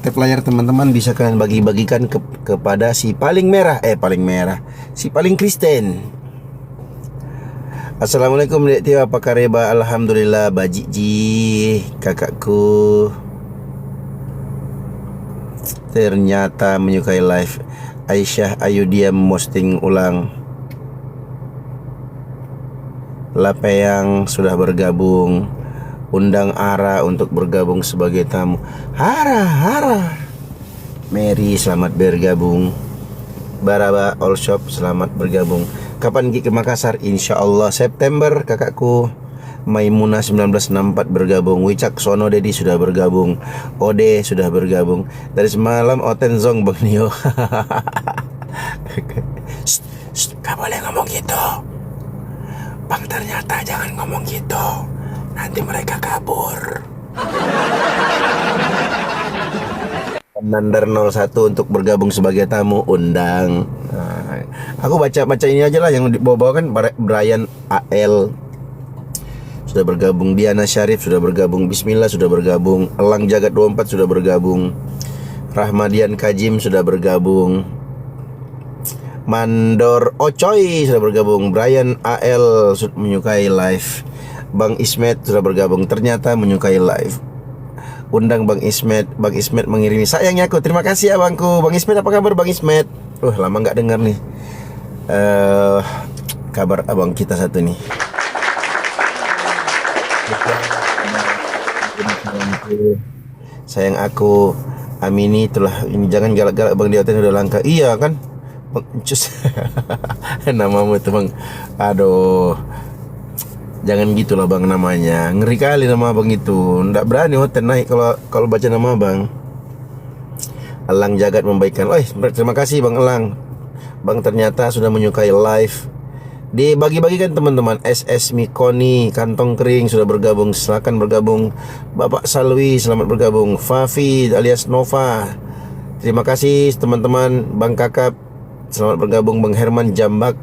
tap layar teman-teman bisa kalian bagi-bagikan kepada si paling merah, si paling Kristen. Assalamualaikum Dek Tio, apa kabar? Alhamdulillah Bajiji, kakakku. Ternyata menyukai live. Aisyah Ayu dia posting ulang. Lapeyang sudah bergabung. Undang Ara untuk bergabung sebagai tamu. Hara. Mary selamat bergabung. Baraba All Shop selamat bergabung. Kapan Ki ke Makassar? Insya Allah September kakakku. Maimuna 1964 bergabung. Wicak Sono Dedi sudah bergabung. Ode sudah bergabung. Dari semalam Otenzong Bang Nio. Gak boleh ngomong gitu Bang, ternyata jangan ngomong gitu, nanti mereka kabur. Nandar 01 untuk bergabung sebagai tamu, undang. Aku baca ini aja lah yang dibawa kan. Brian AL sudah bergabung. Diana Syarif sudah bergabung. Bismillah sudah bergabung. Elang Jagat 24 sudah bergabung. Rahmadian Kajim sudah bergabung. Mandor Ocoy sudah bergabung. Brian AL menyukai live. Bang Ismet sudah bergabung. Ternyata menyukai live. Undang Bang Ismet. Bang Ismet mengirimi sayangnya aku. Terima kasih ya Bangku. Bang Ismet apa kabar Bang Ismet? Lama gak dengar nih. Kabar abang kita satu nih. Sayang aku. Amini telah ini, jangan galak-galak Bang Dioten udah langka. Iya kan? Cus. Namamu tuh Bang. Aduh. Jangan gitulah Bang namanya. Ngeri kali nama Bang itu. Nggak berani hotel naik kalau baca nama Bang. Elang Jagat membaikkan. Terima kasih Bang Elang. Bang ternyata sudah menyukai live. Dibagi-bagikan teman-teman. SS Mikoni Kantong Kering sudah bergabung. Silakan bergabung. Bapak Salwi selamat bergabung. Fafi alias Nova. Terima kasih teman-teman. Bang Kakap selamat bergabung. Bang Herman Jambak.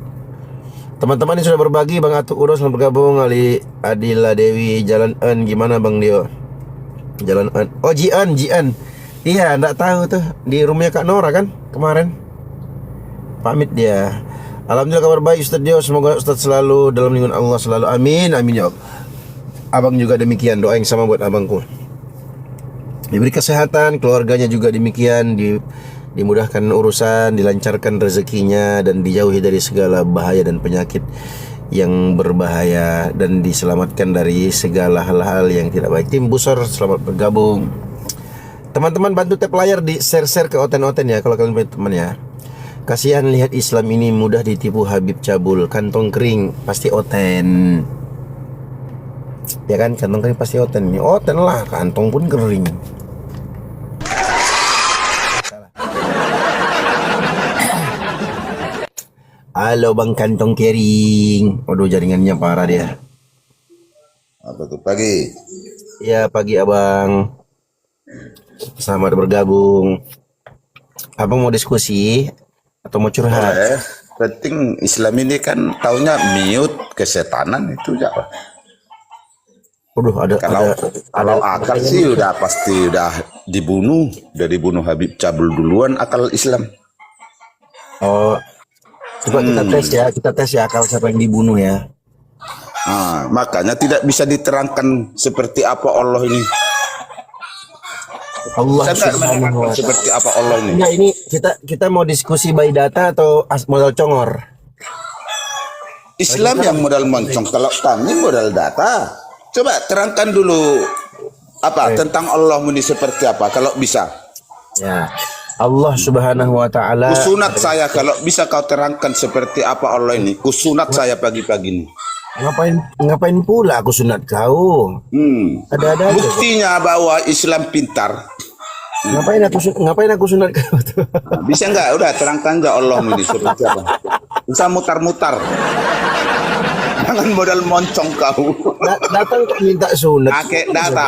Teman-teman yang sudah berbagi. Bang Atuk Udo selamat bergabung. Ali Adila Dewi. Jalan En gimana Bang Dio? Jalan En. Oh Jian. Iya enggak tahu tuh. Di rumahnya Kak Nora kan kemarin. Pamit dia. Alhamdulillah kabar baik Ustaz Dio. Semoga Ustaz selalu dalam lindungan Allah selalu. Amin ya Allah. Abang juga demikian. Doa yang sama buat abangku. Diberi kesehatan. Keluarganya juga demikian. Dimudahkan urusan, dilancarkan rezekinya, dan dijauhi dari segala bahaya dan penyakit yang berbahaya, dan diselamatkan dari segala hal-hal yang tidak baik. Tim Busor selamat bergabung. Teman-teman bantu tap layar, di share ke oten-oten ya kalau kalian punya teman ya. Kasihan lihat Islam ini mudah ditipu Habib Cabul. Kantong kering pasti oten. Ya kan, kantong kering pasti oten. Oten lah, kantong pun kering. Halo Bang Kantong Kering. Waduh jaringannya parah dia. Apa tuh pagi? Ya pagi abang. Selamat bergabung. Abang mau diskusi atau mau curhat? Penting Islam ini kan taunya mute kesetanan itu ya. Waduh Kalau akal sih udah pasti udah dibunuh Habib Cabul duluan akal Islam. Oh. Coba kita tes ya akal siapa yang dibunuh ya. Makanya tidak bisa diterangkan seperti apa Allah ini. Allah subhanahu wa ta'ala. Seperti apa Allah ini? Enggak, ini kita mau diskusi by data atau modal congor? Islam yang modal moncong, kalau kami modal data. Coba terangkan dulu tentang Allah ini seperti apa kalau bisa. Ya. Allah subhanahu wa ta'ala. Kusunat saya kalau bisa kau terangkan seperti apa Allah ini. Kusunat saya pagi-pagi ini. Ngapain pula aku sunat kau? Ada buktinya bahwa Islam pintar. Ngapain aku sunat kau tuh? Bisa enggak? Udah terangkan aja Allah ini seperti apa. Bisa mutar-mutar. Jangan modal moncong kau. Datang kok minta sunat.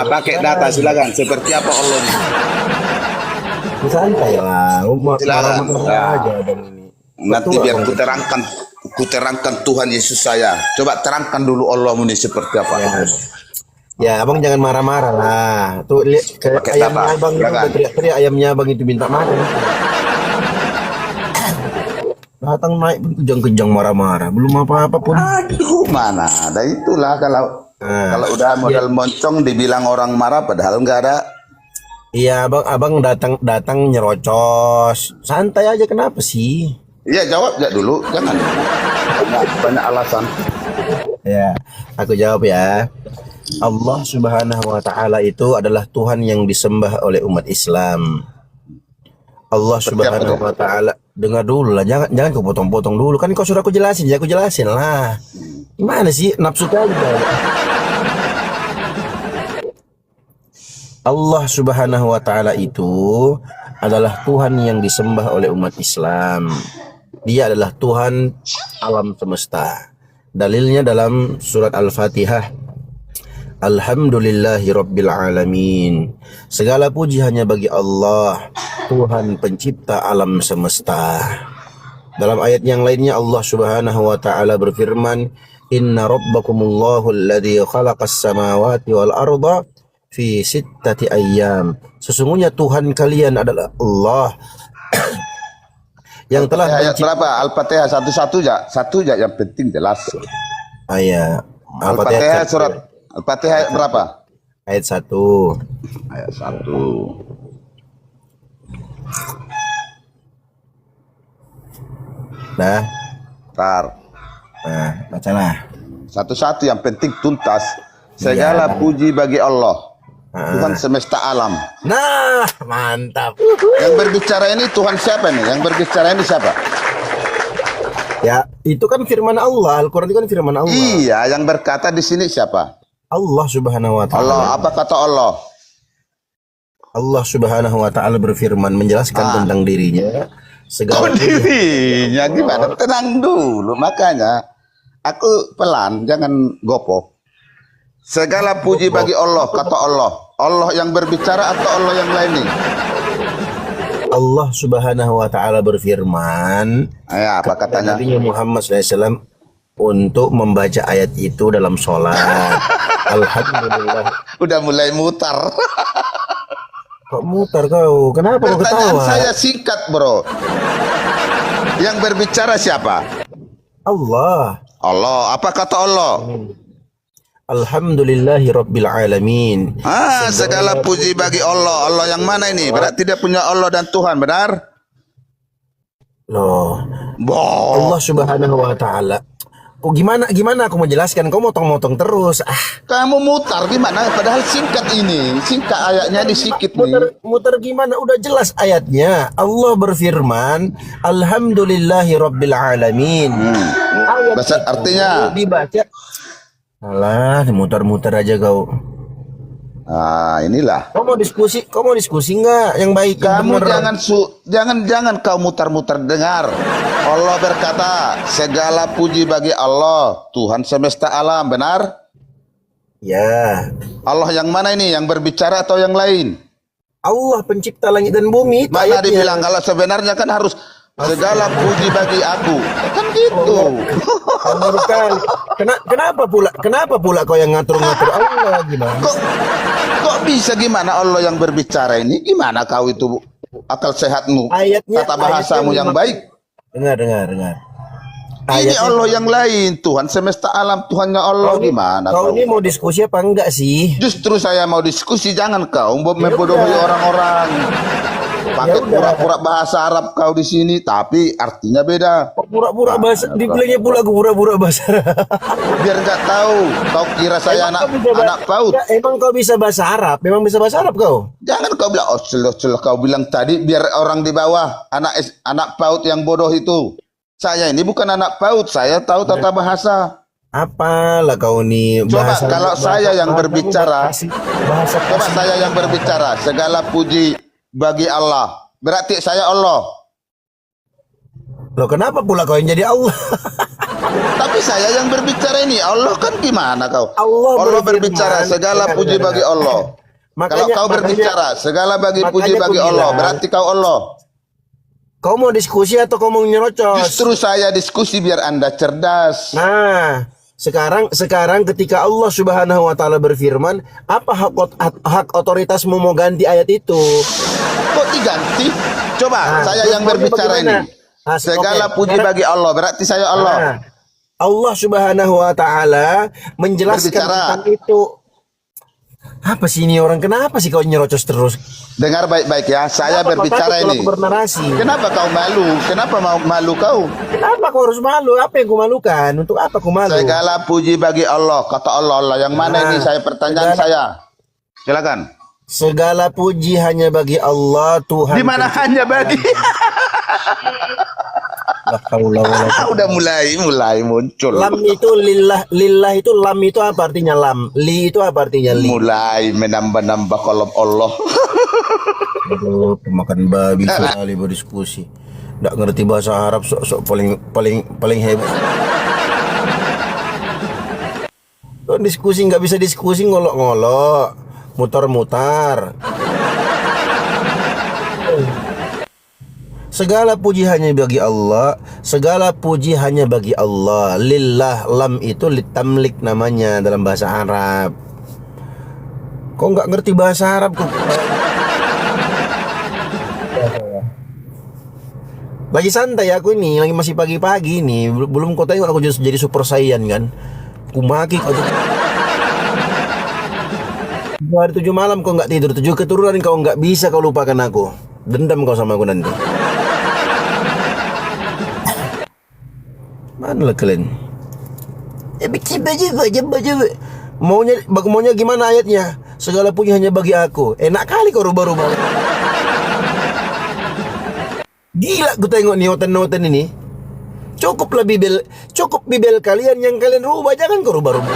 Pakai data silakan. Seperti apa Allah ini? Santai lah, silakan. Aja nanti biar ku terangkan Tuhan Yesus saya. Coba terangkan dulu Allah ini seperti apa. Ya, abang jangan marah-marah lah. Tuh lihat kayak Pakai ayamnya apa? abang itu Silakan. udah teriak-teriak, ayamnya abang itu minta makan. Datang naik pun kejang-kejang marah-marah. Belum apa-apa pun. Aduh, mana ada itulah kalau Nah, udah ya, modal moncong dibilang orang marah padahal nggak ada. iya abang datang nyerocos. Santai aja kenapa sih? Iya, jawab ya dulu, jangan banyak alasan. Ya, aku jawab ya. Allah Subhanahu wa taala itu adalah Tuhan yang disembah oleh umat Islam. Allah Seperti apa Subhanahu tuh? wa taala, dengar dulu lah, jangan kau potong-potong dulu. Kan kau sudah aku jelasin, ya aku jelasin lah. Gimana sih nafsu kali kau? Allah Subhanahu wa taala itu adalah Tuhan yang disembah oleh umat Islam. Dia adalah Tuhan alam semesta. Dalilnya dalam surat Al-Fatihah. Alhamdulillahi Rabbil Alamin. Segala puji hanya bagi Allah, Tuhan pencipta alam semesta. Dalam ayat yang lainnya Allah Subhanahu wa taala berfirman, "Inna rabbakumullahu alladzi khalaqas samawati wal arda fi sittati ayyam." Sesungguhnya Tuhan kalian adalah Allah yang telah Ayat mencipta berapa? Al-Fatihah satu ya yang penting jelas. ayat Al-Fatihah surat Al-Fatihah ayat berapa? ayat 1. Ayat 1. Nah, Ntar. bacalah. Satu-satu yang penting tuntas. Segala puji bagi Allah, Tuhan semesta alam. Nah, mantap. Yang berbicara ini Tuhan siapa nih? Yang berbicara ini siapa? Ya, itu kan firman Allah. Al-Quran itu kan firman Allah. Iya, yang berkata di sini siapa? Allah Subhanahu wa Allah. taala. Apa kata Allah? Allah Subhanahu wa taala berfirman menjelaskan tentang dirinya. Segala Dirinya gimana? Tenang dulu. Makanya aku pelan, jangan gopoh. Segala puji bagi Allah, kata Allah. Allah yang berbicara atau Allah yang lain nih? Allah Subhanahu wa taala berfirman Ya, apa katanya? Nabi Muhammad SAW untuk membaca ayat itu dalam sholat. Alhamdulillah. Udah mulai mutar. Kok mutar kau? Kenapa kau Pertanyaan ketawa? saya singkat, bro. Yang berbicara siapa? Allah. Allah. Apa kata Allah? Alhamdulillahi Rabbil Alamin. Segala puji bagi Allah. Allah yang mana ini? Berarti dia punya Allah dan Tuhan, benar? Loh, Boh. Allah Subhanahu wa taala. Kok gimana aku mau jelaskan? Kau motong-motong terus. Kamu mutar gimana? Padahal singkat ini. Singkat ayatnya ini sedikit nih. Muter gimana? Udah jelas ayatnya. Allah berfirman, Alhamdulillahi Rabbil Alamin. Ayat Bahasa itu artinya? dibaca. Alah, muter-muter aja kau. Inilah. Kau mau diskusi nggak yang baik? Yang Kamu bener? jangan kau mutar-mutar dengar. Allah berkata, segala puji bagi Allah, Tuhan semesta alam, benar? Ya, Allah yang mana ini? Yang berbicara atau yang lain? Allah pencipta langit dan bumi. Itu Mana ayatnya. dibilang kalau sebenarnya kan harus segala puji bagi aku. Kan gitu. Menurut kali. Kenapa pula kau yang ngatur-ngatur Allah gimana? Kok bisa gimana Allah yang berbicara ini? Gimana kau itu akal sehatmu? Tata bahasamu yang baik? Dengar. Ini Allah yang lain, Tuhan semesta alam, Tuhannya Allah. Gimana Kau ini mau diskusi apa enggak sih? Justru saya mau diskusi, jangan kau membodohi orang-orang. Pakai pura-pura bahasa Arab kau di sini, tapi artinya beda. Pura-pura bahasa, dibilangnya pula aku pura-pura bahasa. Biar nggak tahu, kau kira saya anak PAUD. Emang kau bisa bahasa Arab? Memang bisa bahasa Arab kau? Jangan kau bilang, celah kau bilang tadi, biar orang di bawah, anak PAUD yang bodoh itu. Saya ini bukan anak PAUD, saya tahu tata bahasa. Apalah kau nih? Coba kalau saya yang berbicara, coba saya yang berbicara, segala puji bagi Allah. Berarti saya Allah. Loh, kenapa pula kau yang jadi Allah? Tapi saya yang berbicara ini. Allah kan gimana kau? Allah berbicara, segala puji bagi Allah. Kalau kau berbicara, segala puji bagi Allah, berarti kau Allah. Kau mau diskusi atau kau mau nyerocos? Justru saya diskusi biar Anda cerdas. Nah, Sekarang ketika Allah Subhanahu wa taala berfirman, apa hak otoritasmu mau ganti ayat itu? Kok diganti? Coba Nah, saya terus yang mau berbicara bagaimana? ini. Segala puji bagi Allah, berarti saya Allah. Nah, Allah Subhanahu wa taala menjelaskan Berbicara. tentang itu. Apa sih ini orang, kenapa sih kau nyerocos terus? Dengar baik-baik ya, saya Kenapa kau berbicara takut kalau ini. aku bernarasi? Kenapa kau malu? Kenapa mau malu kau? Kenapa kau harus malu? Apa yang kau malukan? Untuk apa kau malu? Segala puji bagi Allah, kata Allah. Allah yang mana Nah, ini saya pertanyaan saya. Silakan. Segala puji hanya bagi Allah Tuhan. Di mana hanya bagi? La haula wala quwwata. Udah mulai muncul. Lam itu lillah itu lam itu apa artinya lam? Li itu apa artinya li? Mulai menambah-nambah kolom Allah. Aduh, pemakan babi sekali berdiskusi. Nggak ngerti bahasa Arab, sok paling hebat. Kok diskusi nggak bisa diskusi, ngolok-ngolok, mutar-mutar. Segala puji hanya bagi Allah. Segala puji hanya bagi Allah. Lillah, lam itu litamlik namanya dalam bahasa Arab. Kok nggak ngerti bahasa Arab kok? Lagi santai aku ini, lagi masih pagi-pagi nih. Belum kau tengok aku jadi super saiyan kan. Kumaki kau tuh. 2 hari 7 malam kau nggak tidur, 7 keturunan kau nggak bisa kau lupakan aku. Dendam kau sama aku nanti. Mana lah kalian? Coba. Maunya gimana ayatnya? Segala puji hanya bagi aku. Enak kali kau rubah-rubah. Gila gue tengok nih noten ini. Cukup bibel kalian yang kalian rubah, jangan kau rubah-rubah.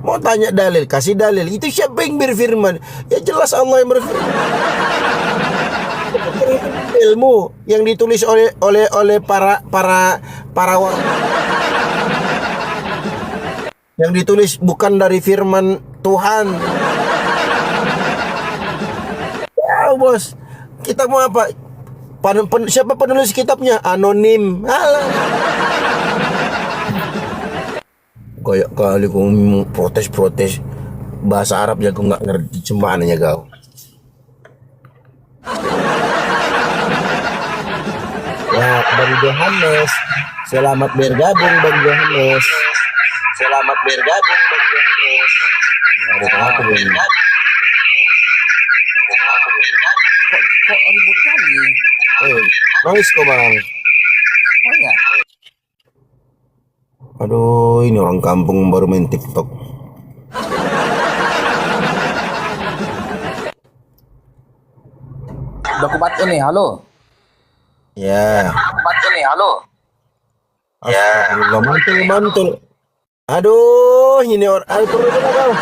Mau tanya dalil, kasih dalil. Itu siapa yang berfirman? Ya jelas Allah yang berfirman. Ilmu yang ditulis oleh para yang ditulis bukan dari firman Tuhan. Ya bos, kita mau apa? Siapa penulis kitabnya? Anonim. Alah. Kayak kali kau protes bahasa Arab ya kau nggak ngerti cumannya kau. Ya, Bang Johannes, selamat bergabung Bang Johannes. Selamat bergabung Bang Johannes. Ada apa ini? Kok ribut kali? Nangis kok Bang. Oh ya? Aduh, ini orang kampung baru main TikTok. Udah kubat ini, halo. Ya. Kubat ini, halo. Astagfirullah, mantul. Aduh, ini orang. Kau.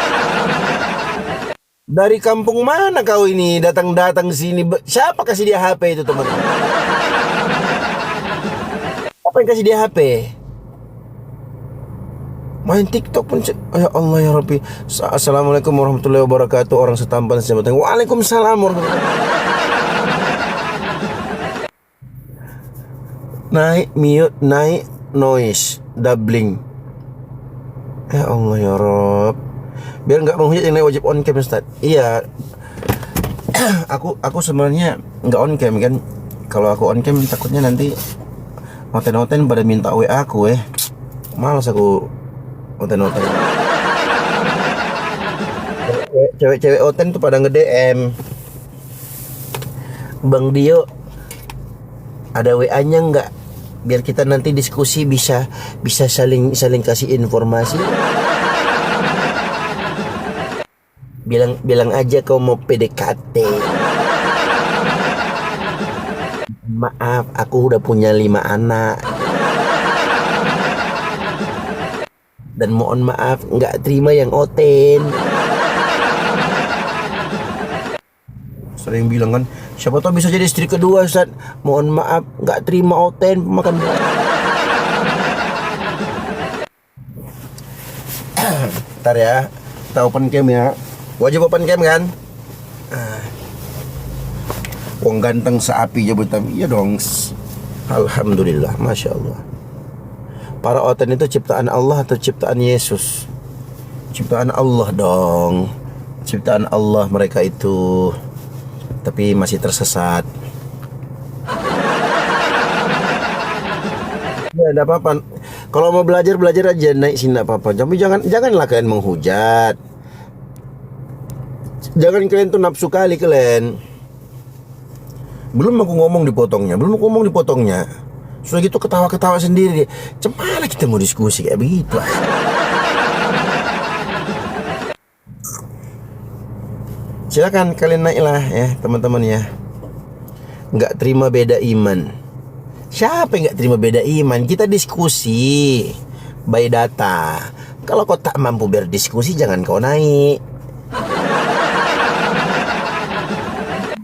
Dari kampung mana kau ini datang sini? Siapa kasih dia HP itu teman? Apa yang kasih dia HP? Main TikTok pun. Ya Allah ya Rabbi. Assalamualaikum warahmatullahi wabarakatuh. Orang setampan sejabatan. Waalaikumsalam warahmatullahi wabarakatuh. Naik mute, naik noise, doubling. Ya Allah ya Rob. Biar nggak menghujat yang naik wajib on cam Ustaz. Iya. aku sebenarnya nggak on cam kan. Kalau aku on cam takutnya nanti noten pada minta WA aku Malas aku noten. Cewek-cewek oten tuh pada nge-DM. Bang Dio, ada WA-nya nggak? Biar kita nanti diskusi bisa saling kasih informasi. Bilang aja kau mau PDKT. Maaf, aku udah punya 5 anak. Dan mohon maaf nggak terima yang oten. Sering bilang kan, siapa tahu bisa jadi istri kedua Ustaz. Mohon maaf nggak terima oten makan. Ntar ya, kita open cam ya. Wajib open cam kan? Wong ganteng seapi jabutan. Iya dong. Alhamdulillah, Masya Allah. Para oten itu ciptaan Allah atau ciptaan Yesus? Ciptaan Allah dong. Ciptaan Allah mereka itu. Tapi masih tersesat. Ya, enggak apa-apa. Kalau mau belajar aja naik sini, enggak apa-apa. Tapi janganlah kalian menghujat. Jangan kalian tuh nafsu kali kalian. Belum aku ngomong dipotongnya. Sudah gitu ketawa-ketawa sendiri. Cemana kita mau diskusi kayak begitu? Silakan kalian naiklah ya teman-teman ya. Nggak terima beda iman. Siapa yang nggak terima beda iman? Kita diskusi by data. Kalau kau tak mampu berdiskusi, jangan kau naik.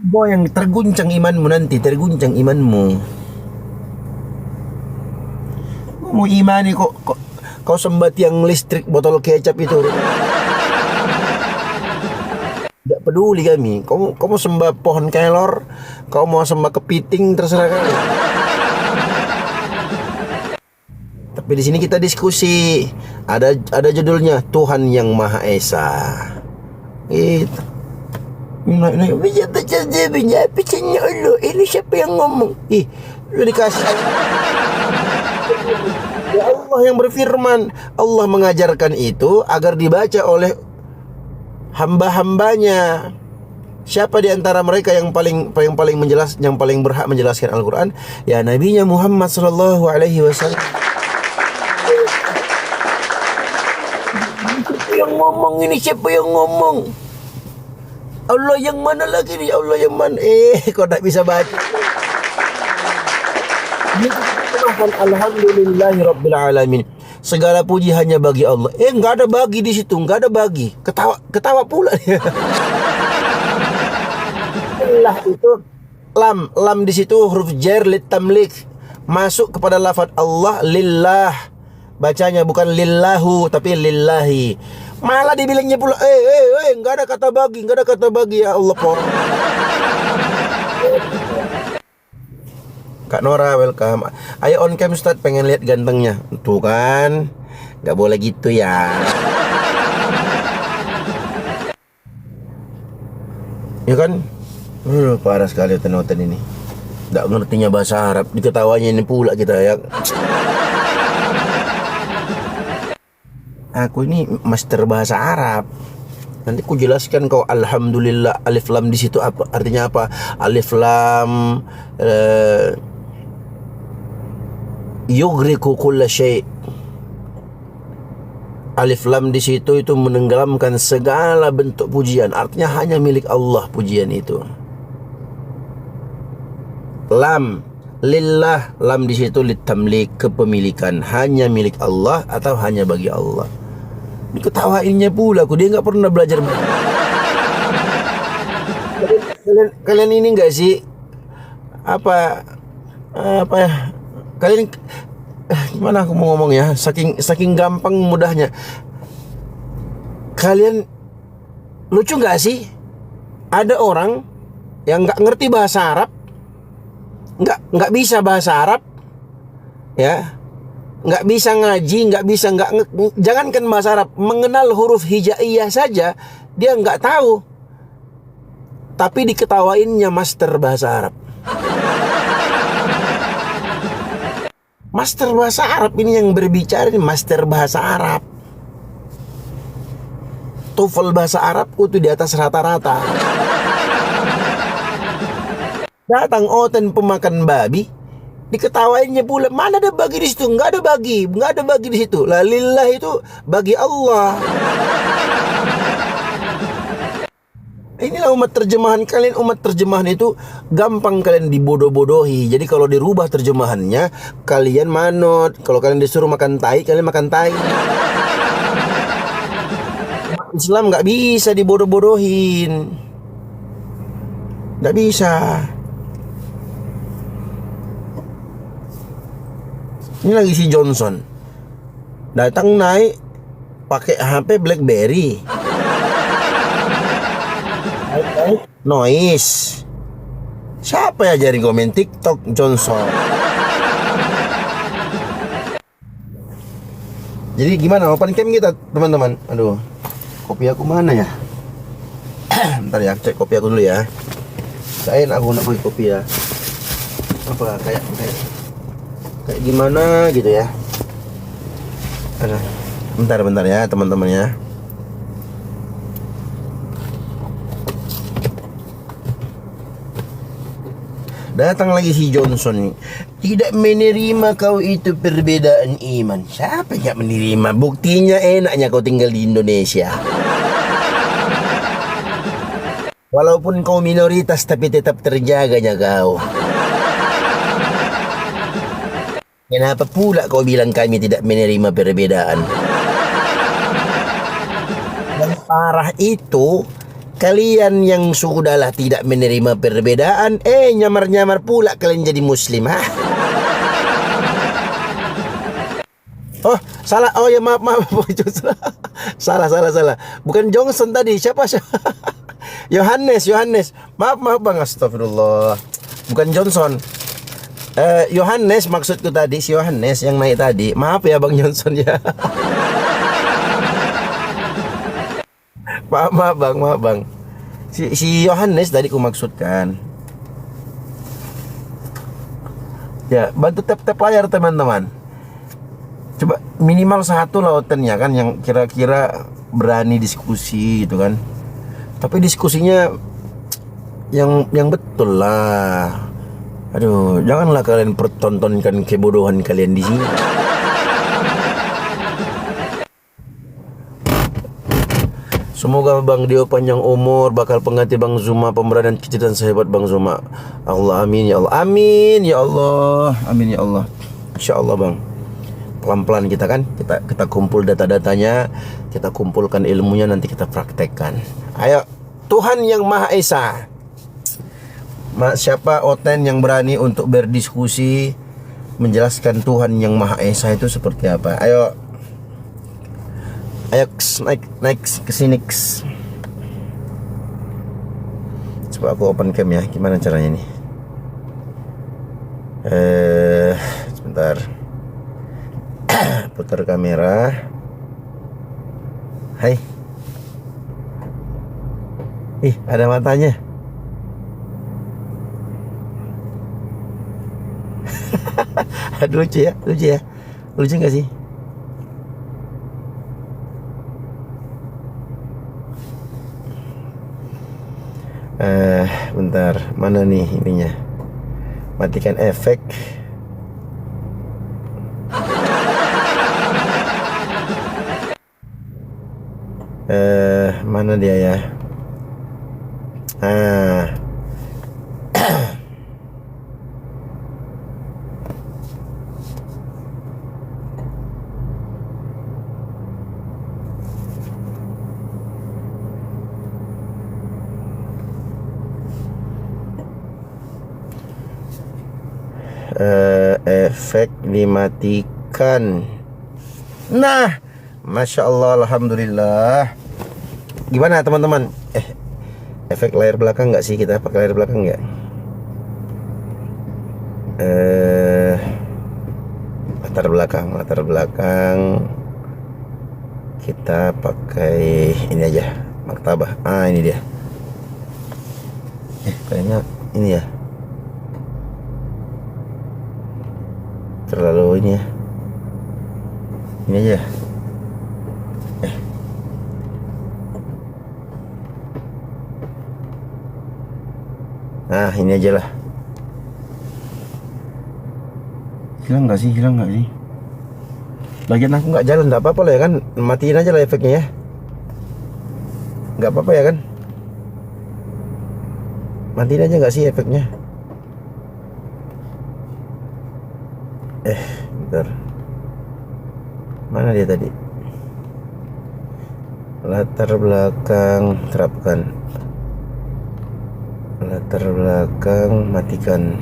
Yang terguncang imanmu nanti, terguncang imanmu. Mau imani kau sembah tiang listrik botol kecap itu. Tidak peduli kami. Kau mau sembah pohon kelor, kau mau sembah kepiting, terserah kami. Tapi di sini kita diskusi. Ada judulnya Tuhan yang Maha Esa. Itu. Ini siapa yang ngomong? Lu dikasih. Ya Allah yang berfirman. Allah mengajarkan itu agar dibaca oleh hamba-hambanya. Siapa di antara mereka yang paling berhak menjelaskan Al-Quran? Ya Nabinya Muhammad sallallahu alaihi wasallam. Siapa yang ngomong? Allah yang mana lagi nih? Allah yang mana? Kau tak bisa baca. Alhamdulillahirabbil alamin. Segala puji hanya bagi Allah. Enggak ada bagi di situ, enggak ada bagi. Ketawa pula dia. Allah itu lam di situ huruf jar litamlik. Masuk kepada lafaz Allah lillah. Bacanya bukan lillahu tapi lillahi. Malah dibilangnya pula enggak ada kata bagi ya Allah po. Kak Nora welcome. Ayo on cam Ustaz, pengen lihat gantengnya. Tuh kan. Enggak boleh gitu ya. Ya kan? Parah sekali oten ini. Enggak ngertinya bahasa Arab, diketawanya ini pula kita ya. Aku ini master bahasa Arab. Nanti ku jelaskan kau. Alhamdulillah, alif lam di situ apa artinya? Apa? Alif lam yugriku kulla syai'. Alif lam di situ itu menenggelamkan segala bentuk pujian. Artinya hanya milik Allah pujian itu. Lam lillah, lam di situ litamlik, kepemilikan, hanya milik Allah atau hanya bagi Allah. Diketawainnya pula aku, dia nggak pernah belajar. Kalian ini nggak sih apa ya? Kalian gimana aku mau ngomong ya? Saking gampang mudahnya. Kalian lucu nggak sih? Ada orang yang nggak ngerti bahasa Arab, nggak bisa bahasa Arab, ya, nggak bisa ngaji, jangankan bahasa Arab, mengenal huruf hijaiyah saja dia nggak tahu, tapi diketawainnya master bahasa Arab. Master bahasa Arab ini yang berbicara ini master bahasa Arab. TOEFL bahasa Arabku tuh di atas rata-rata. Datang oten pemakan babi, diketawainnya pula. Mana ada bagi di situ? Nggak ada bagi di situ. La lillah itu bagi Allah. Inilah umat terjemahan kalian. Umat terjemahan itu gampang kalian dibodoh-bodohi. Jadi kalau dirubah terjemahannya, kalian manut. Kalau kalian disuruh makan tai, kalian makan tai. Islam nggak bisa dibodoh-bodohin. Nggak bisa. Ini lagi si Johnson datang naik pakai HP BlackBerry, noise. Siapa ya jaring komen TikTok Johnson? Jadi gimana open cam kita teman-teman? Aduh, kopi aku mana ya? Bentar ya, cek kopi aku dulu ya. Kayak aku nak beli kopi ya. Apa kayak gimana gitu ya? Aduh, bentar ya teman-teman ya. Datang lagi si Johnson nih. Tidak menerima kau itu perbedaan iman. Siapa yang menerima? Buktinya enaknya kau tinggal di Indonesia. Walaupun kau minoritas tapi tetap terjaganya kau. Kenapa pula kau bilang kami tidak menerima perbedaan? Yang parah itu kalian yang sudahlah tidak menerima perbedaan, nyamar-nyamar pula kalian jadi muslim, ha? Oh, salah. Oh ya, maaf. Salah. Bukan Johnson tadi. Siapa? Yohanes. Maaf Bang, astagfirullah. Bukan Johnson. Yohanes maksudku tadi, si Yohanes yang naik tadi. Maaf ya Bang Johnson ya. Maaf bang. Si Yohanes tadi ku maksudkan. Ya, bantu tap layar teman-teman. Coba minimal satu lautannya kan yang kira-kira berani diskusi gitu kan. Tapi diskusinya yang betul lah. Aduh, janganlah kalian pertontonkan kebodohan kalian di sini. Semoga Bang Dio panjang umur, bakal pengganti Bang Zuma, pemeran dan kecerdasan sehebat Bang Zuma. Allah, amin ya Allah. Amin ya Allah. Amin ya Allah. Insyaallah Bang. Pelan-pelan kita kan, kita kumpul data-datanya, kita kumpulkan ilmunya, nanti kita praktekkan. Ayo, Tuhan yang Maha Esa. Siapa Oten yang berani untuk berdiskusi menjelaskan Tuhan yang Maha Esa itu seperti apa? Ayo naik ke sini. Coba aku open cam ya. Gimana caranya nih? Sebentar. Putar kamera. Hai. Ih, ada matanya. Lucu ya. Lucu gak sih? Bentar, mana nih ininya? Matikan efek. Mana dia ya? Efek dimatikan. Nah, Masya Allah, Alhamdulillah. Gimana teman-teman? Efek layar belakang nggak sih? Kita pakai layar belakang nggak? Latar belakang kita pakai ini aja, martabah. Ini dia. Kayaknya ini ya. Terlalu ini ya. Ini aja. Nah, ini aja lah. Hilang nggak sih? Lagian aku nggak jalan, nggak apa-apa lah ya kan. Matiin aja lah efeknya ya. Nggak apa-apa ya kan. Matiin aja nggak sih efeknya? Bentar. Mana dia tadi? Latar belakang terapkan. Latar belakang matikan.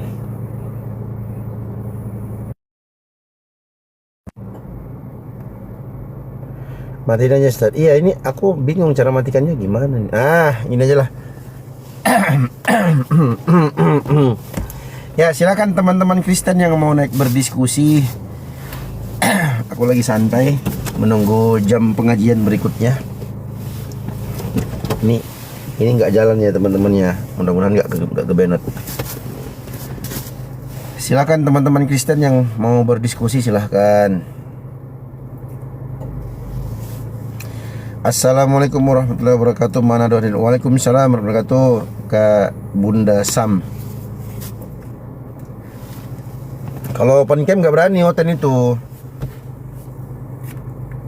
Matiin aja Ustaz. Iya, ini aku bingung cara matikannya gimana nih. Ini aja lah. Ya, silakan teman-teman Kristen yang mau naik berdiskusi. Aku lagi santai. menunggu jam pengajian berikutnya. Ini nggak jalan ya teman-teman ya. Mudah-mudahan nggak kebenot. Silakan teman-teman Kristen yang mau berdiskusi silahkan. Assalamualaikum warahmatullahi wabarakatuh. Mana doain? Waalaikumsalam warahmatullahi wabarakatuh. Kak Bunda Sam. Kalau open cam nggak berani hotel itu.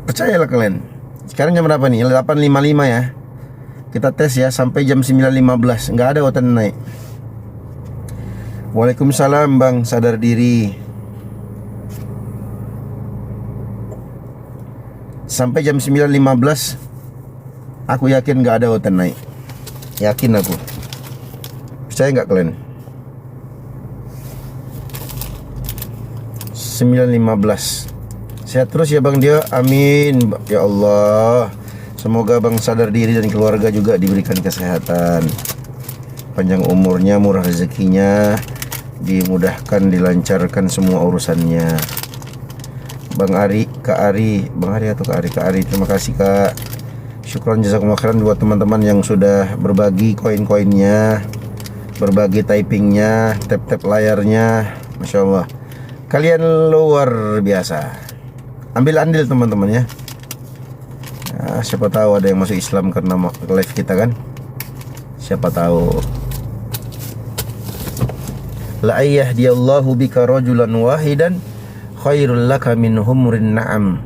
Percayalah kalian. Sekarang jam berapa nih? 8.55 ya. Kita tes ya sampai jam 9.15. Nggak ada hotel naik. Waalaikumsalam Bang, sadar diri. Sampai jam 9.15 aku yakin nggak ada hotel naik. Yakin aku. Percaya nggak kalian? 9.15. Sehat terus ya Bang Dio. Amin. Ya Allah. Semoga Bang sadar diri dan keluarga juga diberikan kesehatan, panjang umurnya, murah rezekinya, dimudahkan, dilancarkan semua urusannya. Bang Ari, Kak Ari, Bang Ari atau Kak Ari? Kak Ari, terima kasih Kak. Syukron jazakumullah khairan buat teman-teman yang sudah berbagi koin-koinnya, berbagi typingnya, tap-tap layarnya. Masya Allah, kalian luar biasa. Ambil andil teman-teman ya. Nah, siapa tahu ada yang masuk Islam karena live kita kan. Siapa tahu. La ayyahdiyallahu bika rajulan wahidan khairul laka min humrin na'am.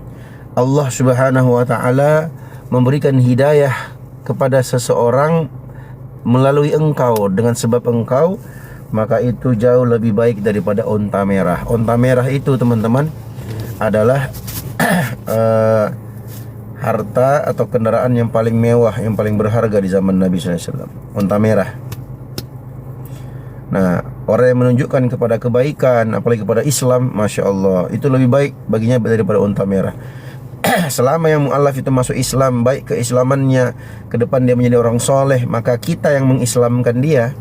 Allah Subhanahu wa taala memberikan hidayah kepada seseorang melalui engkau, dengan sebab engkau, maka itu jauh lebih baik daripada onta merah. Onta merah itu teman-teman adalah harta atau kendaraan yang paling mewah, yang paling berharga di zaman Nabi SAW. Onta merah. Nah, orang yang menunjukkan kepada kebaikan, apalagi kepada Islam, Masya Allah, itu lebih baik baginya daripada onta merah. Selama yang mu'alaf itu masuk Islam, baik keislamannya, ke depan dia menjadi orang soleh, maka kita yang mengislamkan dia,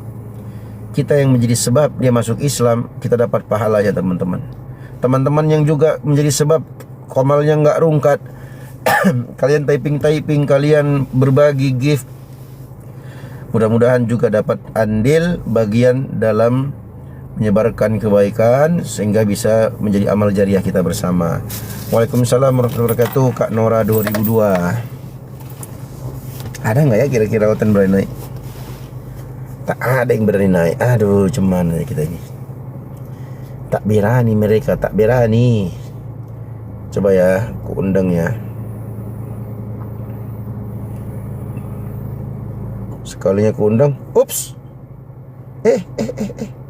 kita yang menjadi sebab dia masuk Islam, kita dapat pahalanya teman-teman. Teman-teman yang juga menjadi sebab komalnya nggak rungkat, kalian typing, kalian berbagi gift, mudah-mudahan juga dapat andil bagian dalam menyebarkan kebaikan sehingga bisa menjadi amal jariah kita bersama. Waalaikumsalam warahmatullahi wabarakatuh. Kak Nora 2002. Ada nggak ya kira-kira hotel berani naik? Tak ada yang berani naik. Aduh, cuman kita ini. Tak berani mereka, tak berani. Coba ya, aku undang ya. Sekalinya aku undang, ups.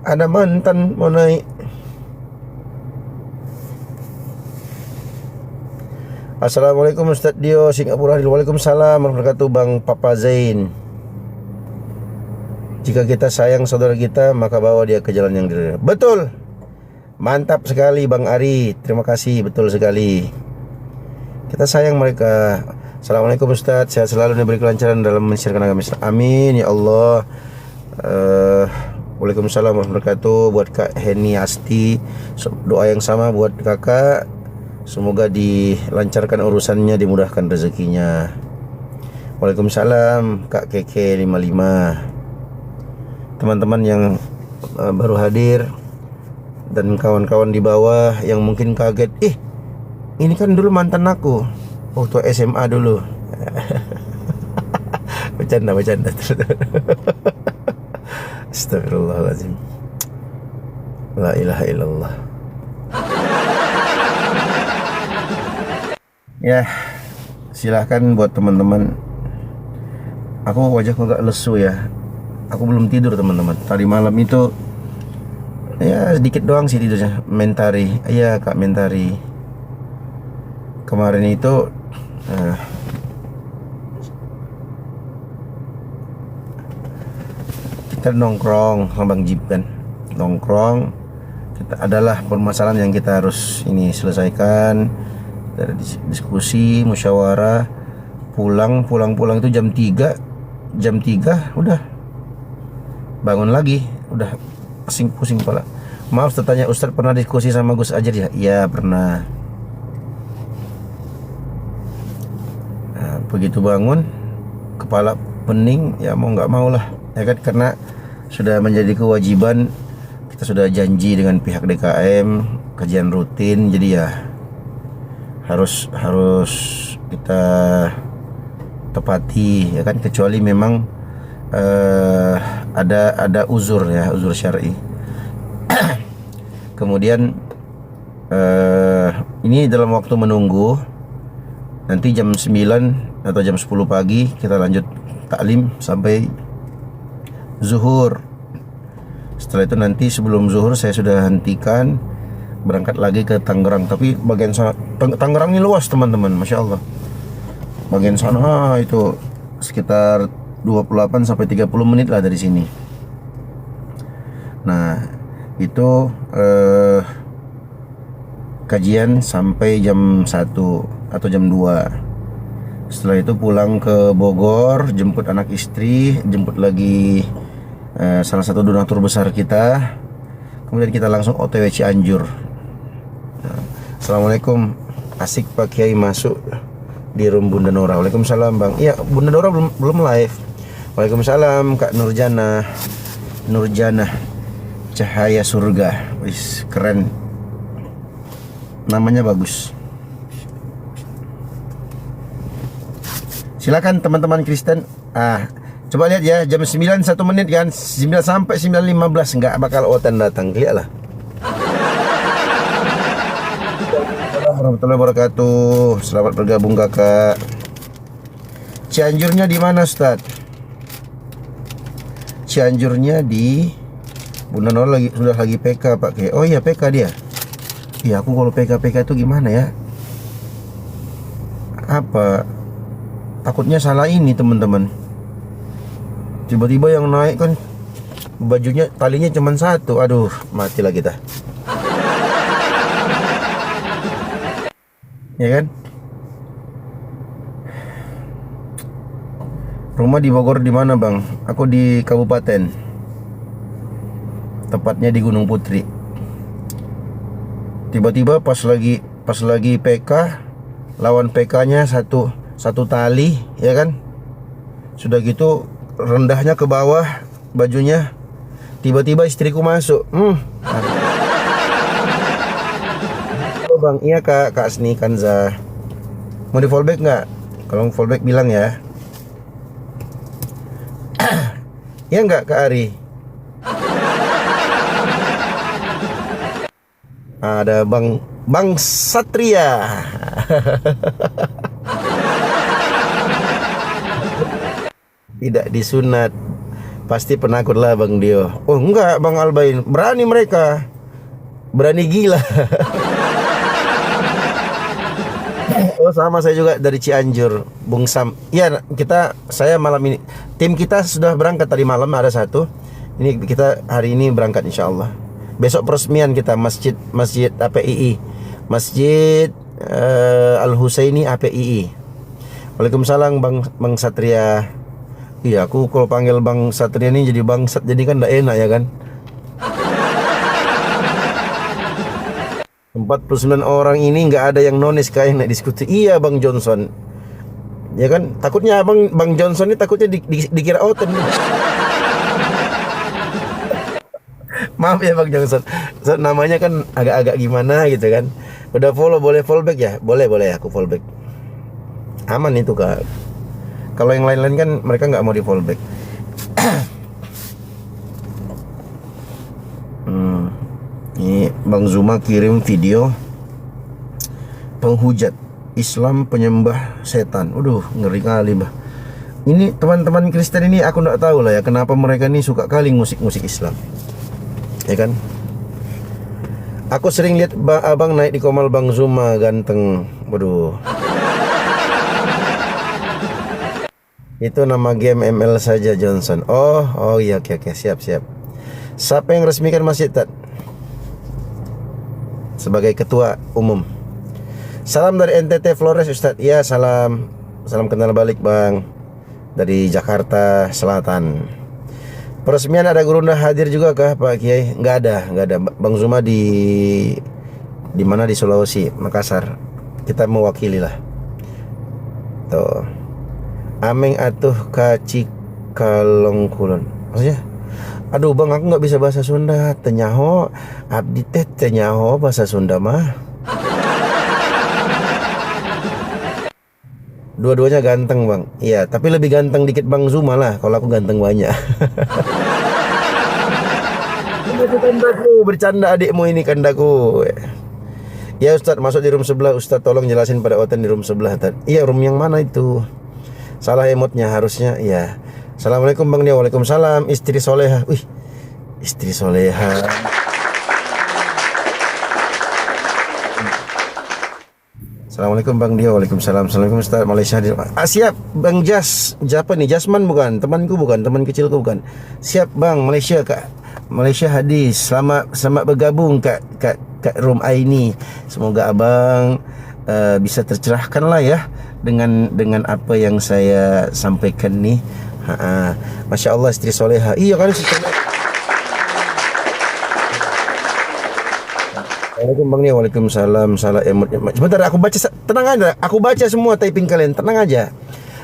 Ada mantan mau naik. Assalamualaikum Ustaz Dio Singapura. Waalaikumsalam warahmatullahi wabarakatuh Bang Papa Zain. Jika kita sayang saudara kita, maka bawa dia ke jalan yang benar. Betul. Mantap sekali Bang Ari. Terima kasih, betul sekali. Kita sayang mereka. Assalamualaikum Ustaz, sehat selalu, diberi kelancaran dalam mensiarkan agama Islam. Amin ya Allah. Waalaikumsalam warahmatullahi wabarakatuh. Buat Kak Heni Asti, doa yang sama buat kakak. Semoga dilancarkan urusannya, dimudahkan rezekinya. Waalaikumsalam Kak Keke 55. Teman-teman yang baru hadir dan kawan-kawan di bawah yang mungkin kaget, ini kan dulu mantan aku waktu SMA dulu. Bercanda. Astagfirullahaladzim. La ilaha illallah. Ya, silahkan buat teman-teman. Aku wajahku agak lesu ya. Aku belum tidur teman-teman. Tadi malam itu ya sedikit doang sih tidurnya. Mentari. Iya Kak Mentari. Kemarin itu kita nongkrong sama Bang Jib kan. Nongkrong. Kita adalah permasalahan yang kita harus ini selesaikan. Dari diskusi, musyawarah, pulang itu jam 3 udah bangun lagi, udah pusing kepala. Maaf tertanya, Ustadz pernah diskusi sama Gus Ajar ya? Iya pernah. begitu bangun kepala pening, ya mau nggak mau lah, ya kan, karena sudah menjadi kewajiban, kita sudah janji dengan pihak DKM kajian rutin, jadi ya harus kita tepati, ya kan, kecuali memang ada uzur, ya, uzur syar'i. Kemudian ini dalam waktu menunggu, nanti jam 9 atau jam 10 pagi kita lanjut taklim sampai zuhur. Setelah itu nanti sebelum zuhur saya sudah hentikan, berangkat lagi ke Tangerang. Tapi bagian sana, Tangerang ini luas teman-teman, Masya Allah. Bagian sana itu sekitar 28 sampai 30 menit lah dari sini. Nah itu kajian sampai jam 1 atau jam 2. Setelah itu pulang ke Bogor, jemput anak istri, jemput lagi salah satu donatur besar kita. Kemudian kita langsung OTW Cianjur. Assalamualaikum, asik Pak Kiai masuk di room Bunda Nora. Waalaikumsalam Bang. Iya, Bunda Nora belum live. Waalaikumsalam Kak Nurjana Cahaya Surga. Wis, keren. Namanya bagus. Silakan teman-teman Kristen. Coba lihat ya, jam 9 1 menit kan, 9 sampai 9.15 nggak bakal Otan datang, lihat lah. Assalamualaikum warahmatullahi wabarakatuh. Selamat bergabung kakak. Cianjurnya di mana Ustaz? Cianjurnya di Bunda Nol sudah lagi PK Pak Kiai. Oh iya, PK dia. Iya, aku kalau PK itu gimana ya? Apa? Takutnya salah ini teman-teman. Tiba-tiba yang naik kan bajunya, talinya cuma satu. Aduh, matilah kita. Ya kan? Rumah di Bogor di mana Bang? Aku di Kabupaten. Tepatnya di Gunung Putri. Tiba-tiba pas lagi PK, lawan PK-nya satu tali, ya kan? Sudah gitu rendahnya ke bawah bajunya. Tiba-tiba istriku masuk. Halo Bang, iya Kak Sni Kanza. Mau di fallback nggak? Kalau fallback bilang ya. Iya nggak Kak Ari? Ada Bang Satria. Tidak disunat. Pasti penakut lah Bang Dio. Oh enggak Bang Albain, berani mereka. Berani gila. Oh sama, saya juga dari Cianjur, Bung Sam. Iya, saya malam ini, tim kita sudah berangkat tadi malam, ada satu. Ini kita hari ini berangkat insya Allah. Besok peresmian kita Masjid APII, Masjid Al Husaini APII. Waalaikumsalam Bang Satria. Iya, aku kalau panggil Bang Satria ini jadi bangsat, jadi kan tidak enak ya kan. 49 orang ini nggak ada yang nonis kayak nak diskusi. Iya Bang Johnson, ya kan, takutnya Bang Johnson ini takutnya dikira oten. Maaf ya Bang Johnson, namanya kan agak-agak gimana gitu kan. Udah follow, boleh fallback ya? Boleh aku fallback. Aman itu Kak. Kalau yang lain-lain kan mereka nggak mau di fallback. Ini Bang Zuma kirim video penghujat Islam penyembah setan. Udah ngeri kali bah. Ini teman-teman Kristen ini aku nggak tahu lah ya kenapa mereka ini suka kali musik-musik Islam. Ya kan? Aku sering lihat abang naik di komal Bang Zuma ganteng. Waduh. Itu nama game ML saja Johnson. Oh iya, oke, siap. Siapa yang resmikan masjid Tat? Sebagai ketua umum. Salam dari NTT Flores Ustadz. Ya, salam kenal balik Bang. Dari Jakarta Selatan. Peresmian ada gurunda hadir juga kah Pak Kiai? Nggak ada. Bang Zuma di mana, di Sulawesi, Makassar. Kita mewakili lah. Tuh. Ameng atuh kaci kalong kulon. Maksudnya, aduh bang, aku nggak bisa bahasa Sunda. Tenyaho, abdi teh tenyaho bahasa Sunda mah. Dua-duanya ganteng bang. Iya, tapi lebih ganteng dikit Bang Zuma lah. Kalau aku ganteng banyak. Itu kandaku, bercanda adikmu ini kandaku. Ya Ustadz, masuk di room sebelah. Ustadz tolong jelasin pada Oten di room sebelah. Iya, room yang mana itu? Salah emotnya harusnya. Iya. Assalamualaikum Bang Dio. Waalaikumsalam. Istri soleha. Wih, istri soleha. Assalamualaikum Bang Dio. Waalaikumsalam. Assalamualaikum Ustaz. Malaysia hadir. Siap Bang Jas. Siapa nih? Jasman bukan? Temanku bukan? Teman kecilku bukan? Siap Bang. Malaysia Kak. Malaysia hadis. Selamat bergabung Kak room ini. Semoga Abang bisa tercerahkan lah ya dengan apa yang saya sampaikan nih. Masya Allah, istri soleha. Iya kan, istri soleha. Assalamualaikum Bang Nia. Waalaikumsalam. Salah emot. Sebentar, aku baca. Tenang aja. Aku baca semua typing kalian. Tenang aja.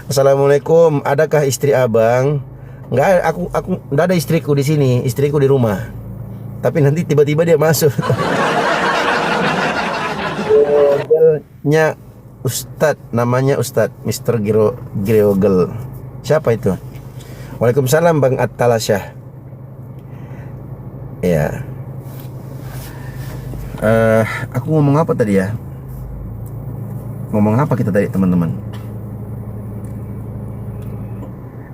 Assalamualaikum. Adakah istri Abang? Enggak. Aku enggak ada istriku di sini. Istriku di rumah. Tapi nanti tiba-tiba dia masuk. Nya Ustadz. Namanya Ustadz Mr. Girogel. Siapa itu? Waalaikumsalam Bang At-Talasyah. Ya. Aku ngomong apa tadi ya? Ngomong apa kita tadi teman-teman?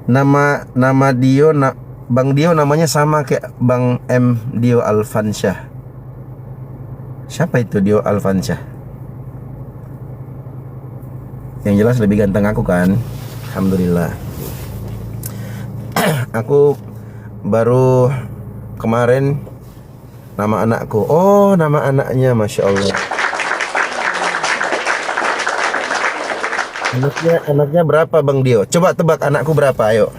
Nama Dio, Bang Dio namanya sama kayak Bang M Dio Alfansyah. Siapa itu Dio Alfansyah? Yang jelas lebih ganteng aku kan? Alhamdulillah. Aku baru kemarin nama anakku. Oh, nama anaknya, Masya Allah. Anaknya berapa Bang Dio? Coba tebak anakku berapa, ayo.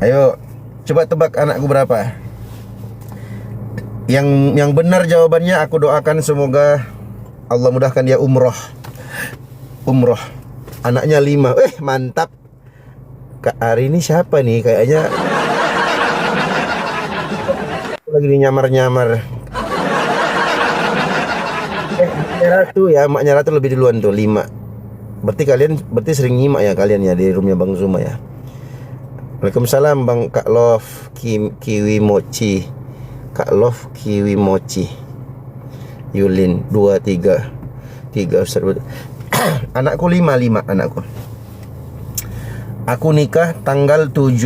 Ayo, coba tebak anakku berapa. Yang benar jawabannya aku doakan semoga Allah mudahkan dia umroh. Anaknya 5. Mantap. Kak Ari ini siapa nih? Kayaknya lagi nyamar-nyamar. Ratu ya, maknya Ratu lebih duluan tuh 5. Berarti sering nyimak ya kalian ya di roomnya Bang Zuma ya. Waalaikumsalam Bang Kak Love Kiwi Mochi. Kak Love Kiwi Mochi. Yulin 2 3 Ustaz. Anakku 5 anakku. Aku nikah tanggal 7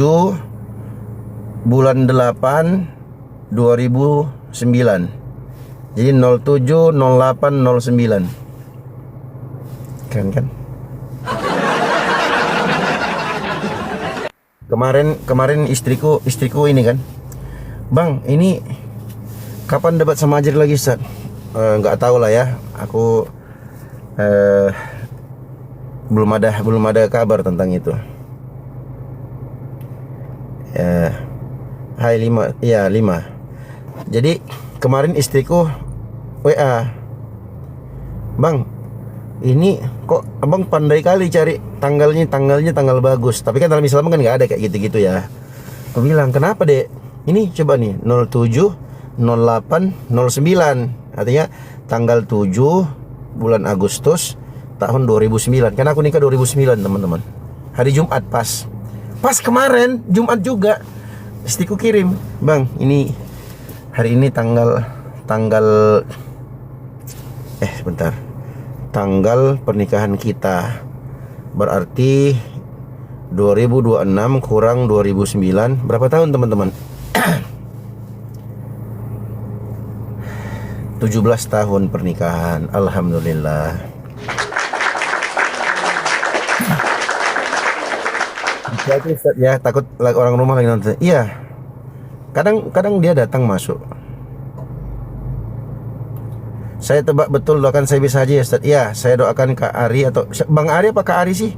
bulan 8 2009. Jadi 07 08 09. Keren kan? Kemarin istriku ini kan, Bang, ini kapan debat sama Ajir lagi, Ustaz? Nggak tahu lah ya. Aku belum ada kabar tentang itu. Hai 5. Iya 5. Jadi kemarin istriku WA, Bang, ini kok Abang pandai kali cari tanggalnya tanggal bagus. Tapi kan dalam Islam kan nggak ada kayak gitu-gitu ya. Aku bilang, kenapa Dek? Ini coba nih 07 08 09. Artinya tanggal 7 bulan Agustus tahun 2009. Kan aku nikah 2009 teman-teman. Hari Jumat pas kemarin Jumat juga istriku kirim, Bang, ini hari ini tanggal sebentar, tanggal pernikahan kita. Berarti 2026 kurang 2009 berapa tahun teman-teman? 17 tahun pernikahan. Alhamdulillah. Ya, takut orang rumah lagi nonton. Iya. Kadang dia datang masuk. Saya tebak betul, doakan saya bisa haji ya Ustaz. Iya, saya doakan Kak Ari atau Bang Ari apa Kak Ari sih?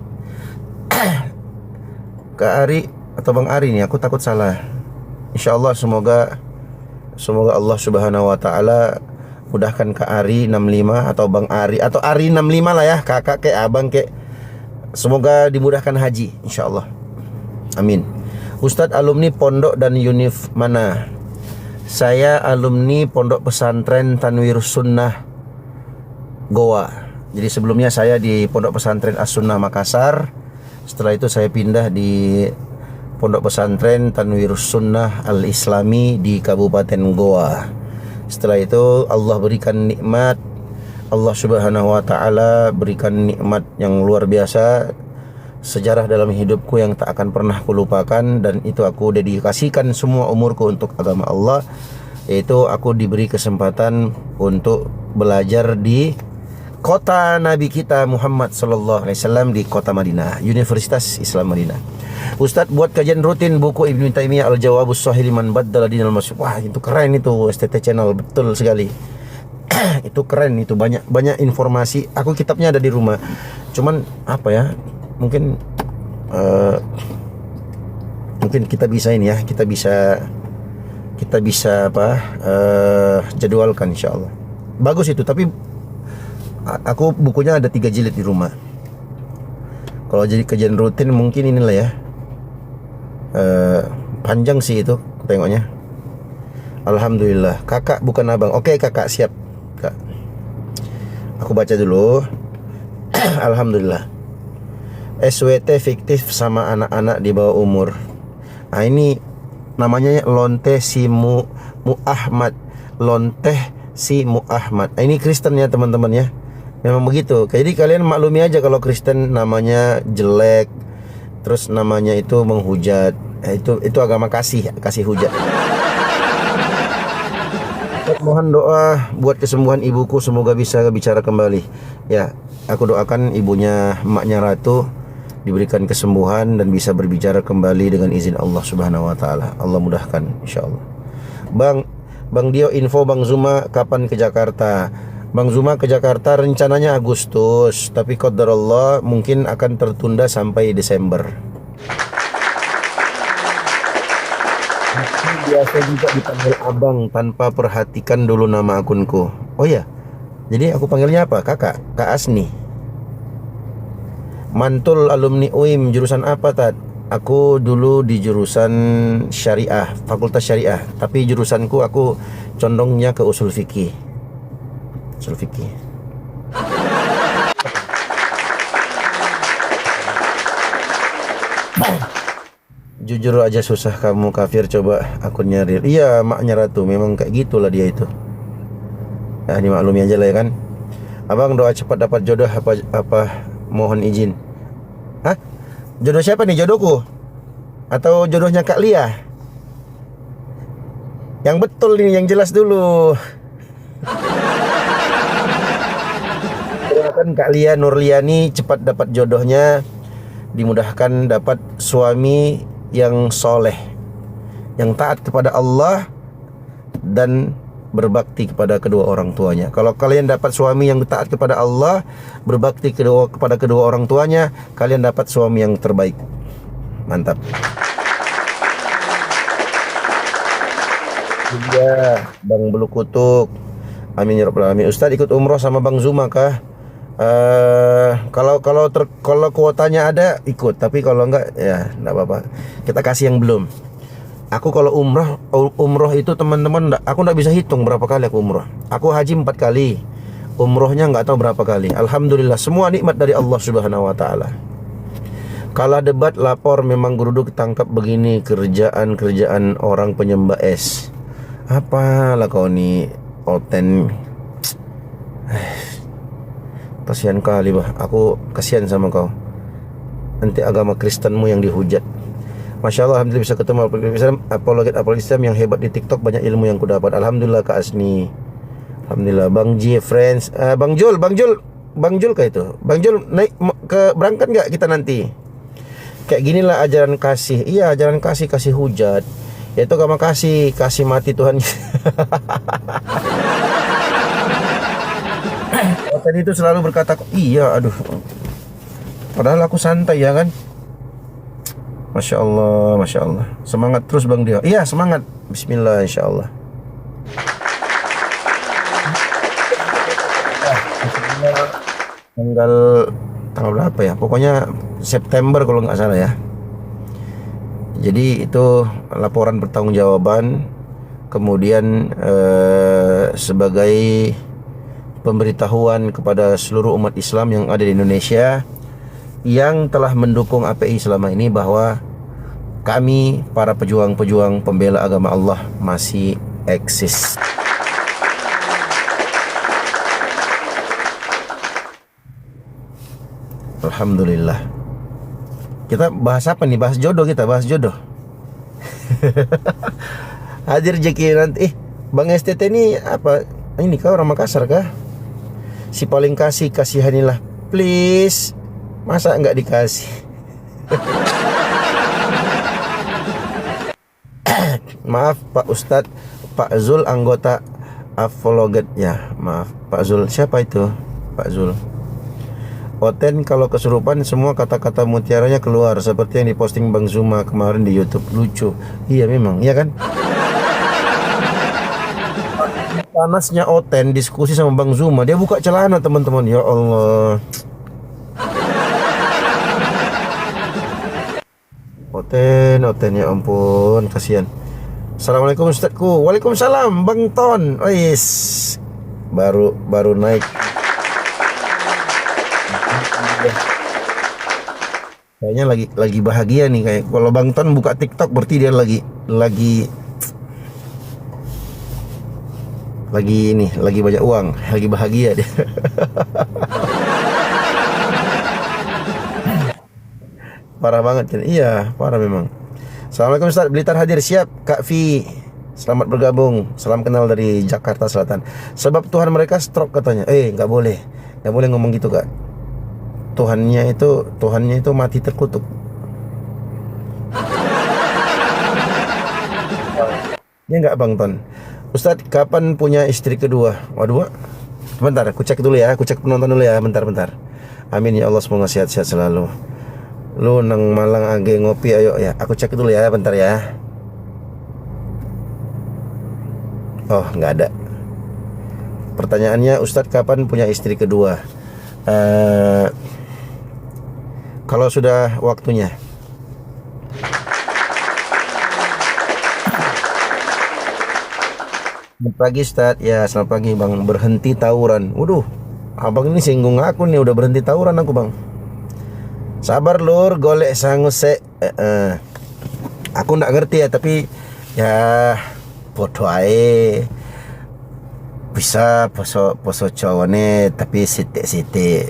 Kak Ari atau Bang Ari nih, aku takut salah. Insyaallah semoga Allah Subhanahu wa taala mudahkan Kak Ari 65 atau Bang Ari atau Ari 65 lah ya, kakak kayak abang kayak Semoga dimudahkan haji, insyaallah. Amin. Ustadz alumni pondok dan univ mana? Saya alumni Pondok Pesantren Tanwirus Sunnah Goa. Jadi sebelumnya saya di Pondok Pesantren As-Sunnah Makassar. Setelah itu saya pindah di Pondok Pesantren Tanwirus Sunnah Al-Islami di Kabupaten Goa. Setelah itu Allah berikan nikmat, Allah Subhanahu wa taala berikan nikmat yang luar biasa, sejarah dalam hidupku yang tak akan pernah kulupakan, dan itu aku dedikasikan semua umurku untuk agama Allah, yaitu aku diberi kesempatan untuk belajar di kota Nabi kita Muhammad sallallahu alaihi wasallam, di kota Madinah, Universitas Islam Madinah. Ustadz buat kajian rutin buku Ibnu Taimiyah Al-Jawabus Shahih Liman Baddala Dinal Masih. Wah, itu keren itu STT Channel, betul sekali. Itu keren, itu banyak informasi. Aku kitabnya ada di rumah. Cuman apa ya? Mungkin kita bisa ini ya, kita bisa jadwalkan insyaallah. Bagus itu, tapi aku bukunya ada 3 jilid di rumah. Kalau jadi kajian rutin mungkin inilah ya, panjang sih itu tengoknya. Alhamdulillah. Kakak bukan abang. Oke kakak, siap kak. Aku baca dulu. Alhamdulillah. SWT fiktif sama anak-anak di bawah umur. Nah ini namanya Lonteh si Muahmad. Lonteh si Muahmad. Nah, ini Kristen ya teman-teman ya. Memang begitu. Jadi kalian maklumi aja kalau Kristen namanya jelek, terus namanya itu menghujat. Itu agama kasih hujat. Mohon doa buat kesembuhan ibuku, semoga bisa bicara kembali. Ya, aku doakan ibunya, emaknya Ratu, diberikan kesembuhan dan bisa berbicara kembali dengan izin Allah Subhanahu wa taala. Allah mudahkan insyaallah. Bang Dio info Bang Zuma kapan ke Jakarta? Bang Zuma ke Jakarta rencananya Agustus, tapi qadarullah mungkin akan tertunda sampai Desember. Biasa juga dipanggil abang tanpa perhatikan dulu nama akunku. Oh ya, jadi aku panggilnya apa? Kakak, Kak Asni. Mantul alumni UIM, jurusan apa Tat? Aku dulu di jurusan syariah, fakultas syariah, tapi jurusanku aku condongnya ke usul fikih. Usul fikih. Jujur aja susah kamu kafir, coba akunnya real. Iya, maknya Ratu, memang kayak gitulah dia itu. Ya, dimaklumi aja lah ya kan. Abang doa cepat dapat jodoh apa mohon izin. Hah? Jodoh siapa nih, jodohku? Atau jodohnya Kak Lia? Yang betul nih, yang jelas dulu. Doakan Kak Lia Nurliani cepat dapat jodohnya, dimudahkan dapat suami yang soleh, yang taat kepada Allah dan berbakti kepada kedua orang tuanya. Kalau kalian dapat suami yang taat kepada Allah, berbakti kepada kedua orang tuanya, kalian dapat suami yang terbaik. Mantap. Iya, Bang Belu Kutuk. Amin ya rabbal alamin. Ustadz ikut umroh sama Bang Zuma kah? Kalau kuotanya ada ikut, tapi kalau enggak ya enggak apa-apa. Kita kasih yang belum. Aku kalau umroh itu teman-teman, aku enggak bisa hitung berapa kali aku umroh. Aku haji 4 kali, umrohnya enggak tahu berapa kali. Alhamdulillah, semua nikmat dari Allah Subhanahu wa taala. Kala debat lapor memang geruduk tangkap begini, kerjaan orang penyembah es. Apalah kau nih oten. Kasihan kali bah, aku kasihan sama kau. Nanti agama Kristenmu yang dihujat. Masya Allah, alhamdulillah bisa ketemu apologet Islam yang hebat di TikTok, banyak ilmu yang kudapat. Alhamdulillah Kak Asni. Alhamdulillah. Bang J friends, Bang Jul kah itu? Bang Jul naik ke berangkat nggak kita nanti? Kayak ginilah ajaran kasih. Iya, ajaran kasih hujat. Yaitu agama kasih mati Tuhan. Tadi itu selalu berkata, iya aduh, padahal aku santai ya kan. Masya Allah. Semangat terus Bang Dio. Iya semangat. Bismillah insya Allah. tanggal berapa ya? Pokoknya September kalau nggak salah ya. Jadi itu laporan pertanggungjawaban, kemudian sebagai pemberitahuan kepada seluruh umat Islam yang ada di Indonesia yang telah mendukung API selama ini bahwa kami para pejuang-pejuang pembela agama Allah masih eksis. Alhamdulillah. Kita bahas apa nih? Bahas jodoh, kita bahas jodoh. Hadir Jeki nanti. Bang STT ini apa? Ini kau orang Makassar kah? Si paling kasihanilah. Please. Masa nggak dikasih? Maaf Pak Ustadz, Pak Zul anggota Avologetnya. Maaf Pak Zul. Siapa itu Pak Zul? Oten kalau kesurupan semua kata-kata mutiaranya keluar seperti yang diposting Bang Zuma kemarin di YouTube. Lucu. Iya memang, iya kan? Panasnya Oten diskusi sama Bang Zuma, dia buka celana teman-teman. Ya Allah. Oten ya ampun, kasihan. Assalamualaikum Ustadku. Waalaikumsalam Bang Ton. Ois. Baru naik. Kayaknya lagi bahagia nih, kayak kalau Bang Ton buka TikTok berarti dia lagi banyak uang, lagi bahagia dia. Parah banget kan? Iya, parah memang. Assalamualaikum Ustaz, Blitar hadir siap. Kak Vi, selamat bergabung. Salam kenal dari Jakarta Selatan. Sebab Tuhan mereka stroke katanya. Nggak boleh ngomong gitu Kak. Tuhannya itu mati terkutuk. Ya nggak Bang Ton. Ustadz, kapan punya istri kedua? Waduh, bentar, aku cek dulu ya. Aku cek penonton dulu ya, bentar. Amin ya Allah, semoga sehat-sehat selalu. Lu nang Malang age ngopi ayo ya. Aku cek dulu ya, bentar ya. Oh, nggak ada. Pertanyaannya, Ustadz kapan punya istri kedua? Kalau sudah waktunya. Selamat pagi Ustaz. Ya selamat pagi Bang. Berhenti tawuran. Waduh, abang ini singgung aku nih, udah berhenti tawuran aku Bang. Sabar lur, golek sanguse. Aku nggak ngerti ya, tapi ya podo ae. Bisa poso cowone tapi sitik-sitik.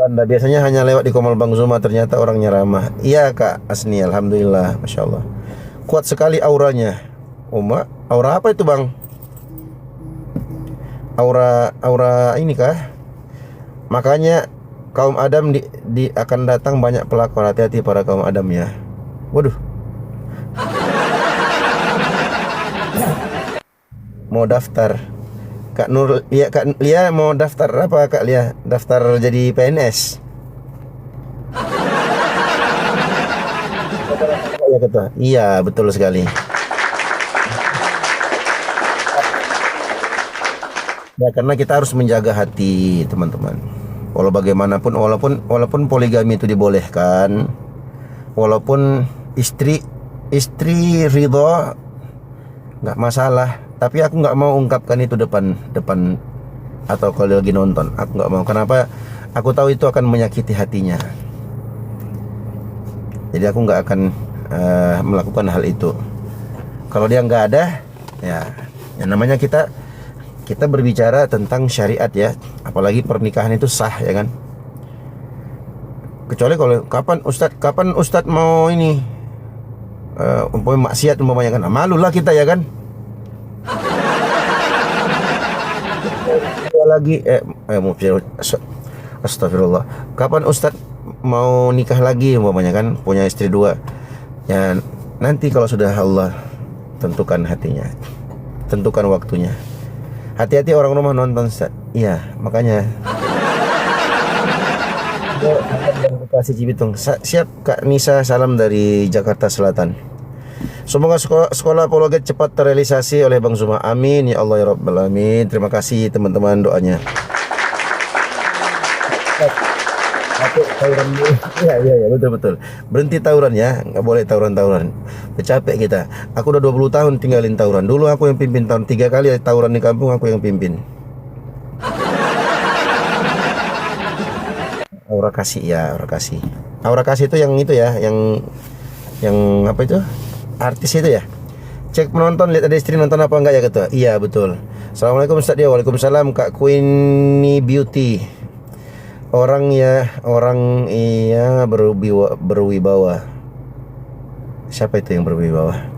Biasanya hanya lewat di Komal Bang Zuma, ternyata orangnya ramah. Iya Kak Asni, alhamdulillah, masya Allah. Kuat sekali auranya. Aura apa itu Bang? Aura ini kah? Makanya kaum Adam akan datang banyak pelakor. Hati-hati para kaum Adam ya. Waduh. Mau daftar Kak Nur, ya Kak Lia mau daftar apa Kak Lia? Daftar jadi PNS. Iya betul sekali. Ya karena kita harus menjaga hati teman-teman. Walaupun poligami itu dibolehkan, walaupun istri ridho nggak masalah. Tapi aku nggak mau ungkapkan itu depan atau kalau lagi nonton. Aku nggak mau. Kenapa? Aku tahu itu akan menyakiti hatinya. Jadi aku nggak akan melakukan hal itu. Kalau dia nggak ada, ya namanya kita berbicara tentang syariat ya. Apalagi pernikahan itu sah ya kan. Kecuali kalau kapan Ustadz mau ini umpamanya maksiat umpamanya kan. Malulah kita ya kan. Lagi astagfirullah. Kapan Ustadz mau nikah lagi umpamanya kan, punya istri dua. Ya nanti kalau sudah Allah tentukan hatinya, tentukan waktunya. Hati-hati orang rumah nonton Ustadz. Iya, makanya. Kasih Cibitung. Siap Kak Nisa, salam dari Jakarta Selatan. Semoga sekolah apologet cepat terrealisasi oleh Bang Zuma. Amin ya Allah ya Rabbal alamin. Terima kasih teman-teman doanya. Tawuran dulu. Iya, betul betul. Berhenti tawuran ya, nggak boleh tawuran-tawuran. Capek kita. Aku udah 20 tahun tinggalin tawuran. Dulu aku yang pimpin tahun 3 kali tawuran di kampung, aku yang pimpin. Aura kasih ya, aura kasih. Aura kasih itu ya, yang apa itu? Artis itu ya. Cek penonton, lihat ada istri nonton apa enggak ya ketua? Iya betul. Assalamualaikum Ustaz dia. Waalaikumsalam Kak Queenie Beauty. Orang iya berwibawa. Siapa itu yang berwibawa?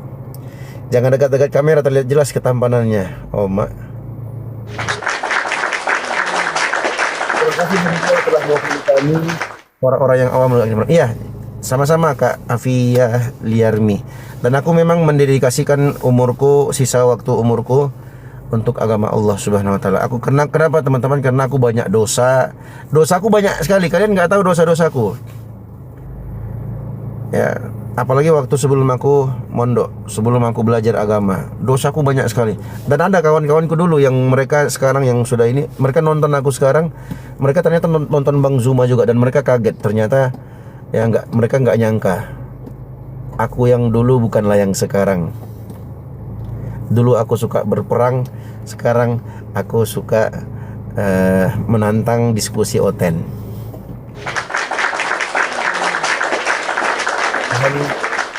Jangan dekat-dekat kamera, terlihat jelas ketampanannya. Oh mak. Terima kasih telah mewakili kami orang-orang yang awam. Iya, sama-sama Kak Afia Liarmi. Dan aku memang mendedikasikan umurku, sisa waktu umurku untuk agama Allah Subhanahu wa taala. Aku kenapa teman-teman? Karena aku banyak dosa. Dosaku banyak sekali. Kalian nggak tahu dosa-dosaku. Ya, apalagi waktu sebelum aku mondok, sebelum aku belajar agama, dosaku banyak sekali. Dan ada kawan-kawanku dulu yang mereka sekarang yang sudah ini, mereka nonton aku sekarang, mereka ternyata nonton Bang Zuma juga dan mereka kaget. Ternyata ya mereka nggak nyangka. Aku yang dulu bukanlah yang sekarang. Dulu aku suka berperang, sekarang aku suka menantang diskusi Oten.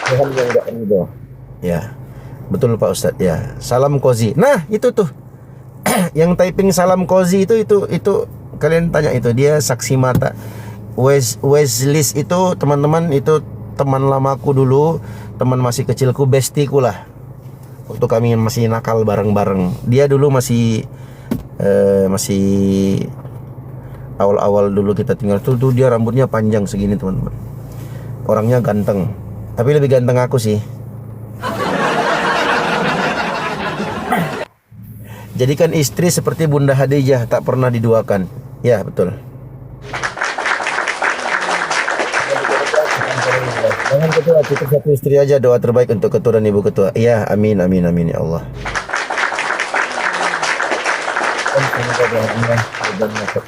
Tuhan yang enggak ridho. Ya, betul Pak Ustadz ya. Salam Kozi. Nah itu tuh, yang typing salam Kozi itu kalian tanya itu, dia saksi mata. Weslis itu teman-teman, itu teman lamaku dulu, teman masih kecilku, bestiku lah. Waktu kami masih nakal bareng-bareng. Dia dulu masih awal-awal dulu kita tinggal tuh dia rambutnya panjang segini teman-teman. Orangnya ganteng, tapi lebih ganteng aku sih. Jadikan istri seperti Bunda Khadijah, tak pernah diduakan. Ya betul. Jangan ketua, cukup satu istri aja. Doa terbaik untuk ketua dan ibu ketua. Iya, amin ya Allah.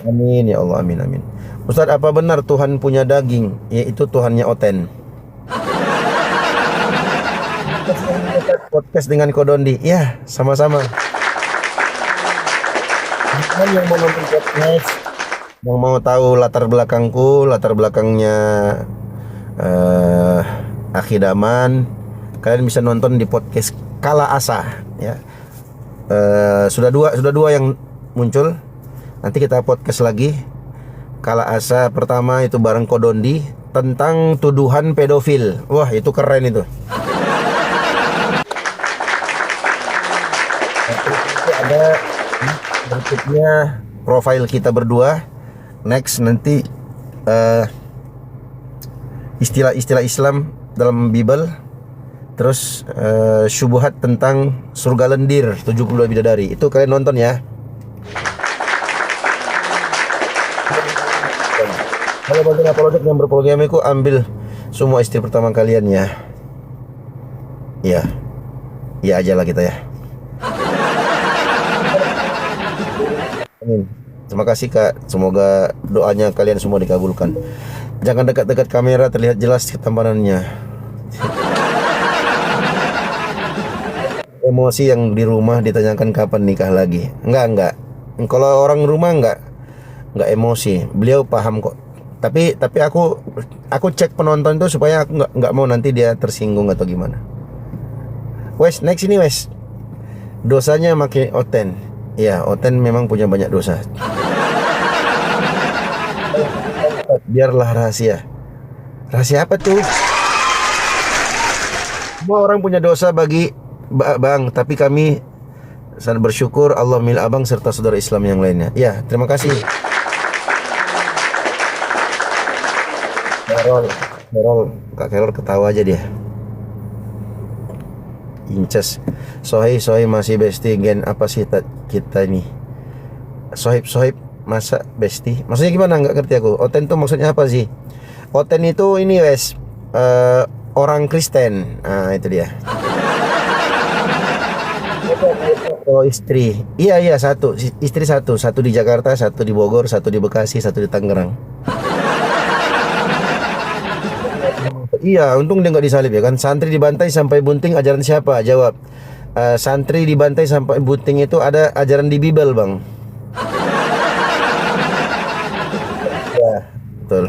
Amin ya Allah, amin. Ustadz, apa benar Tuhan punya daging? Yaitu Tuhannya Oten. Podcast dengan Kodondi. Ya, sama-sama. Yang mau nonton podcast, yang mau tahu latar belakangnya Akhidaman, kalian bisa nonton di podcast Kala Asa ya. Sudah dua yang muncul. Nanti kita podcast lagi. Kala Asa pertama itu bareng Kodondi tentang tuduhan pedofil. Wah, itu keren itu. Ada berikutnya profil kita berdua. Next nanti istilah-istilah Islam dalam Bible. Terus syubhat tentang surga lendir, 72 bidadari. Itu kalian nonton ya. Kalau bagian apologet yang berpoligamiku, ambil semua istri pertama kalian ya. Iya aja lah kita ya. Amin. Terima kasih Kak. Semoga doanya kalian semua dikabulkan. Jangan dekat-dekat kamera, terlihat jelas ketampanannya. Emosi yang di rumah ditanyakan kapan nikah lagi. Enggak. Kalau orang rumah enggak emosi. Beliau paham kok. Tapi aku cek penonton itu supaya aku enggak mau nanti dia tersinggung atau gimana. Wes, next ini Wes. Dosanya makin Oten. Ya, Oten memang punya banyak dosa. Biarlah rahasia. Rahasia apa tuh? Semua orang punya dosa bagi Bang, tapi kami sangat bersyukur Allah milik Abang serta saudara Islam yang lainnya. Ya, terima kasih. Kak Carol ketawa aja dia. Inces. Sohib masih besti gen apa sih kita ini? Sohib masa besti? Maksudnya gimana? Nggak ngerti aku. Oten tuh maksudnya apa sih? Oten itu ini Wes, orang Kristen. Nah itu dia. Kalau istri, iya satu istri satu di Jakarta, satu di Bogor, satu di Bekasi, satu di Tangerang. Iya, untung dia nggak disalib ya kan. Santri dibantai sampai bunting ajaran siapa? Jawab. Santri dibantai sampai bunting itu ada ajaran di Bible, Bang. Ya, betul.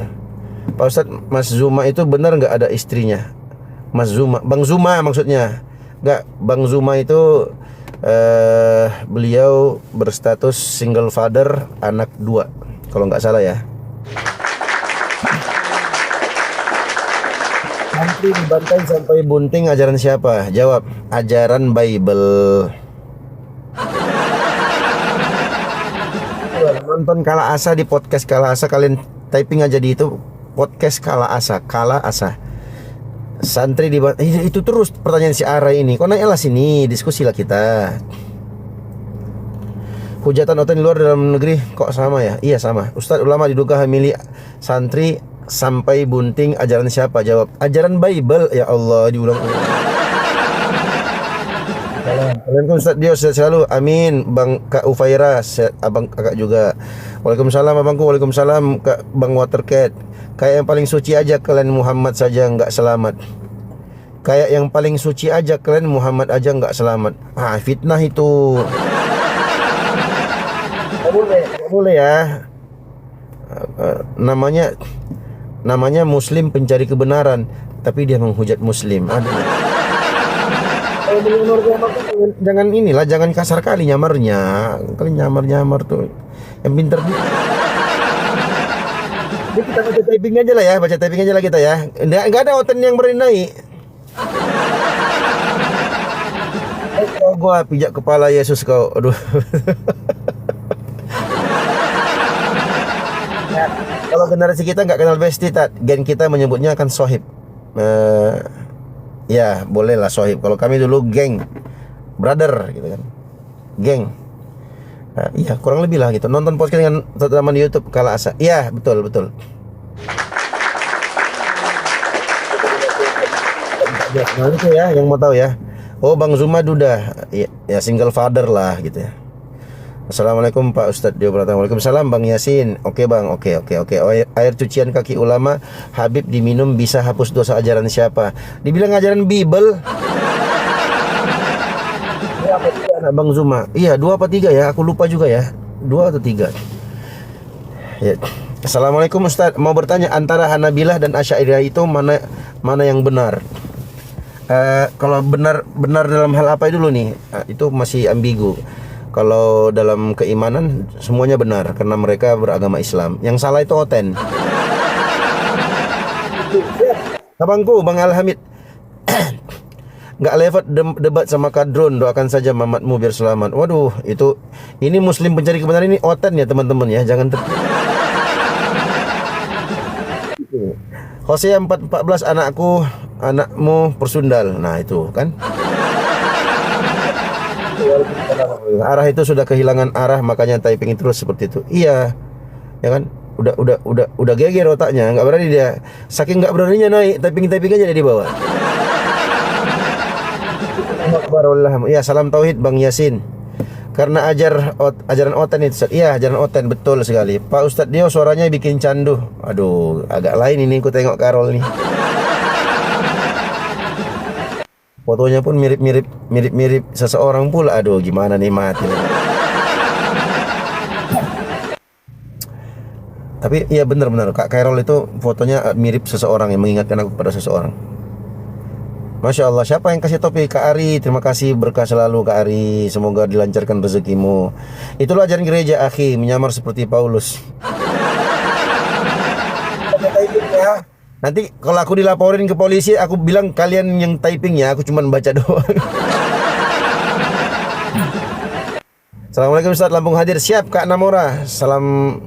Pak Ustadz, Mas Zuma itu benar nggak ada istrinya? Mas Zuma, Bang Zuma maksudnya. Nggak, Bang Zuma itu beliau berstatus single father, anak 2 kalau nggak salah ya. Santri dibantai sampai bunting ajaran siapa? Jawab, ajaran Bible. Nonton Kala Asa di podcast Kala Asa, kalian typing aja di itu podcast Kala Asa, Kala Asa. Santri dibantai itu terus pertanyaan si Ara ini. Kok naiklah sini, diskusilah kita. Hujatan oten di luar dalam negeri kok sama ya? Iya sama. Ustadz ulama diduga hamili santri sampai bunting ajaran siapa? Jawab, ajaran Bible. Ya Allah, diulang-ulang. Waalaikumsalam Ustadz Dio, sehat selalu. Amin. Bang Kak Ufaira, abang kakak juga. Waalaikumsalam abangku. Waalaikumsalam Kak Bang Watercat. Kayak yang paling suci aja kalian Muhammad saja nggak selamat. Kayak yang paling suci aja kalian Muhammad aja nggak selamat. Fitnah itu. Nggak boleh ya. Namanya Muslim pencari kebenaran, tapi dia menghujat Muslim. Aduh. Jangan inilah, jangan kasar kali nyamarnya. Kali nyamar tuh. Yang pinter Jadi kita baca typing aja lah ya, baca typing aja lah kita ya. Nggak ada oten yang berani naik. Gua pijak kepala Yesus kau. Aduh. Ya, kalau generasi kita nggak kenal besti, gen kita menyebutnya kan sohib. Ya boleh lah sohib. Kalau kami dulu geng, brother gitu kan, geng. Iya kurang lebih lah gitu. Nonton podcast dengan teman di YouTube Kala Asa. Iya betul. Nah itu ya yang mau tahu ya. Oh Bang Zuma Duda, ya single father lah gitu ya. Assalamualaikum Pak Ustadz Dio Pratama. Waalaikumsalam Bang Yasin. Oke Bang, oke. Air cucian kaki ulama Habib diminum bisa hapus dosa, ajaran siapa? Dibilang ajaran Bible. Anak Bang Zuma. Iya 2 apa 3 ya, aku lupa juga ya. 2 atau 3 ya. Assalamualaikum Ustadz, mau bertanya antara Hanabilah dan Asy'ariyah itu mana yang benar? Kalau benar dalam hal apa dulu nih? Itu masih ambigu. Kalau dalam keimanan semuanya benar karena mereka beragama Islam. Yang salah itu oten. Abangku Bang Alhamid. Nggak lewat debat sama kadron, doakan saja mamatmu biar selamat. Waduh, ini Muslim pencari kebenaran ini oten ya teman-teman ya, jangan Hosea 4:14 anakmu persundal. Nah itu kan. Arah itu sudah kehilangan arah, makanya typing terus seperti itu. Iya, ya kan? Udah geger otaknya, nggak berani dia. Saking nggak beraninya naik, typing aja di bawah. Ya salam tauhid Bang Yasin. Karena ajaran oten itu. Iya ajaran oten betul sekali. Pak Ustadz Dio suaranya bikin candu. Aduh agak lain ini, ku tengok Karol nih. Fotonya pun mirip seseorang pula. Aduh gimana nih mati. Tapi iya benar Kak Karol itu fotonya mirip seseorang yang mengingatkan aku pada seseorang. Masya Allah, siapa yang kasih topik? Kak Ari, terima kasih, berkah selalu Kak Ari. Semoga dilancarkan rezekimu. Itulah ajaran gereja, akhi, menyamar seperti Paulus. Nanti kalau aku dilaporin ke polisi, aku bilang kalian yang typing ya, aku cuma baca doang. Assalamualaikum Ustaz, Lampung hadir. Siap Kak Namora. Salam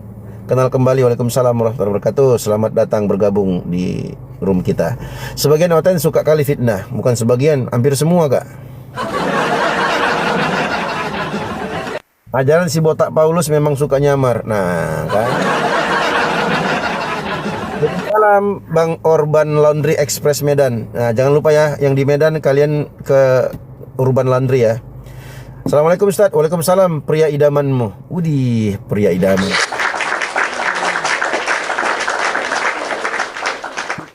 kenal kembali. Waalaikumsalam warahmatullahi wabarakatuh. Selamat datang bergabung di room kita. Sebagian oten suka kali fitnah, bukan sebagian, hampir semua Kak. Ajaran si botak Paulus memang suka nyamar. Nah kan. Salam Bang Urban Laundry Express Medan. Nah jangan lupa ya, yang di Medan kalian ke Urban Laundry ya. Assalamualaikum Ustaz. Waalaikumsalam, pria idamanmu. Widih, pria idaman.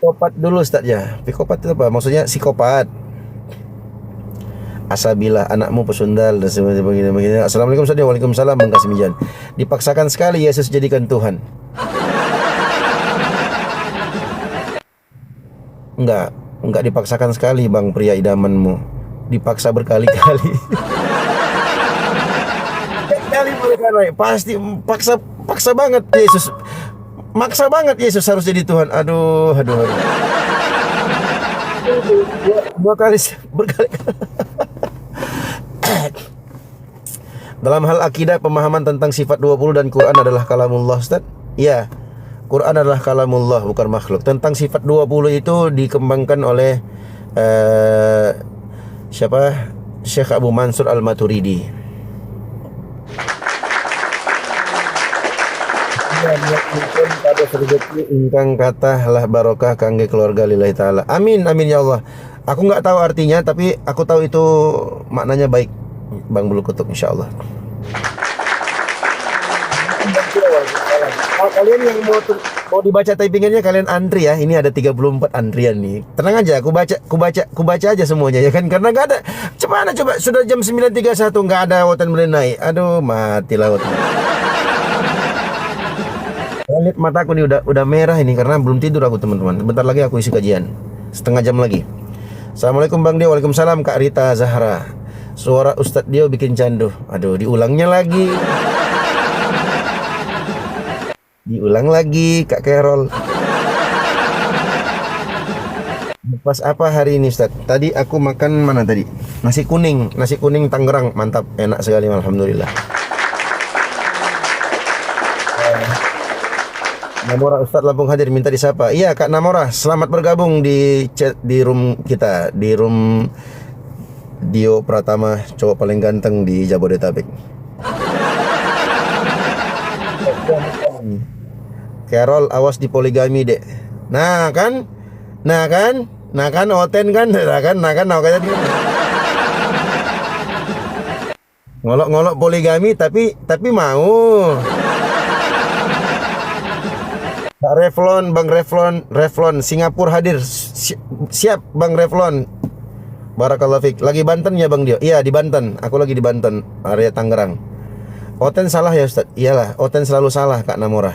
psikopat dulu Ustaz ya. Psikopat itu apa? Maksudnya psikopat. Asabilah anakmu pesundal dan sebagainya. Assalamualaikum Ustaz. Waalaikumsalam Bang Kasimijan. Dipaksakan sekali Yesus jadikan Tuhan. Enggak dipaksakan sekali Bang pria idamanmu. Dipaksa berkali-kali. Kali berkali pasti paksa banget Yesus. Maksa banget Yesus harus jadi Tuhan. Aduh. Dua kali berkali-kali. Dalam hal akidah, pemahaman tentang sifat 20 dan Quran adalah kalamullah Ustaz. Iya, Quran adalah kalamullah, bukan makhluk. Tentang sifat 20 itu dikembangkan oleh siapa? Syekh Abu Mansur Al-Maturidi. Pada rezeki ingkang katahlah barokah kangge keluarga lillahi taala. Amin ya Allah. Aku nggak tahu artinya, tapi aku tahu itu maknanya baik Bang Bulu Kutub insyaallah. Kalian yang mau dibaca typingannya kalian antri ya. Ini ada 34 antrian nih. Tenang aja, aku baca aja semuanya ya kan, karena nggak ada. Coba sudah jam 9.31 nggak ada Wotan Melenai. Aduh, mati laut. Lihat mataku nih udah merah ini karena belum tidur aku teman-teman. Bentar lagi aku isi kajian. Setengah jam lagi. Assalamualaikum Bang Dio. Waalaikumsalam Kak Rita Zahra. Suara Ustadz Dio bikin candu. Aduh, diulangnya lagi. Diulang lagi Kak Carol. Pas apa hari ini Ustadz? Tadi aku makan mana tadi? Nasi kuning Tangerang. Mantap, enak sekali alhamdulillah. Namora Ustadz Lampung hadir minta disapa. Iya Kak Namora, selamat bergabung di chat di room kita, di room Dio Pratama, cowok paling ganteng di Jabodetabek. Carol, awas di poligami dek. Nah kan Oten kan, makanya ngolok-ngolok poligami tapi mau. Bang Reflon Singapura hadir. Siap Bang Reflon. Barakallahu Fik. Lagi Banten ya Bang Dio? Iya di Banten. Aku lagi di Banten, area Tangerang. Oten salah ya Ustaz? Iyalah, Oten selalu salah Kak Namora.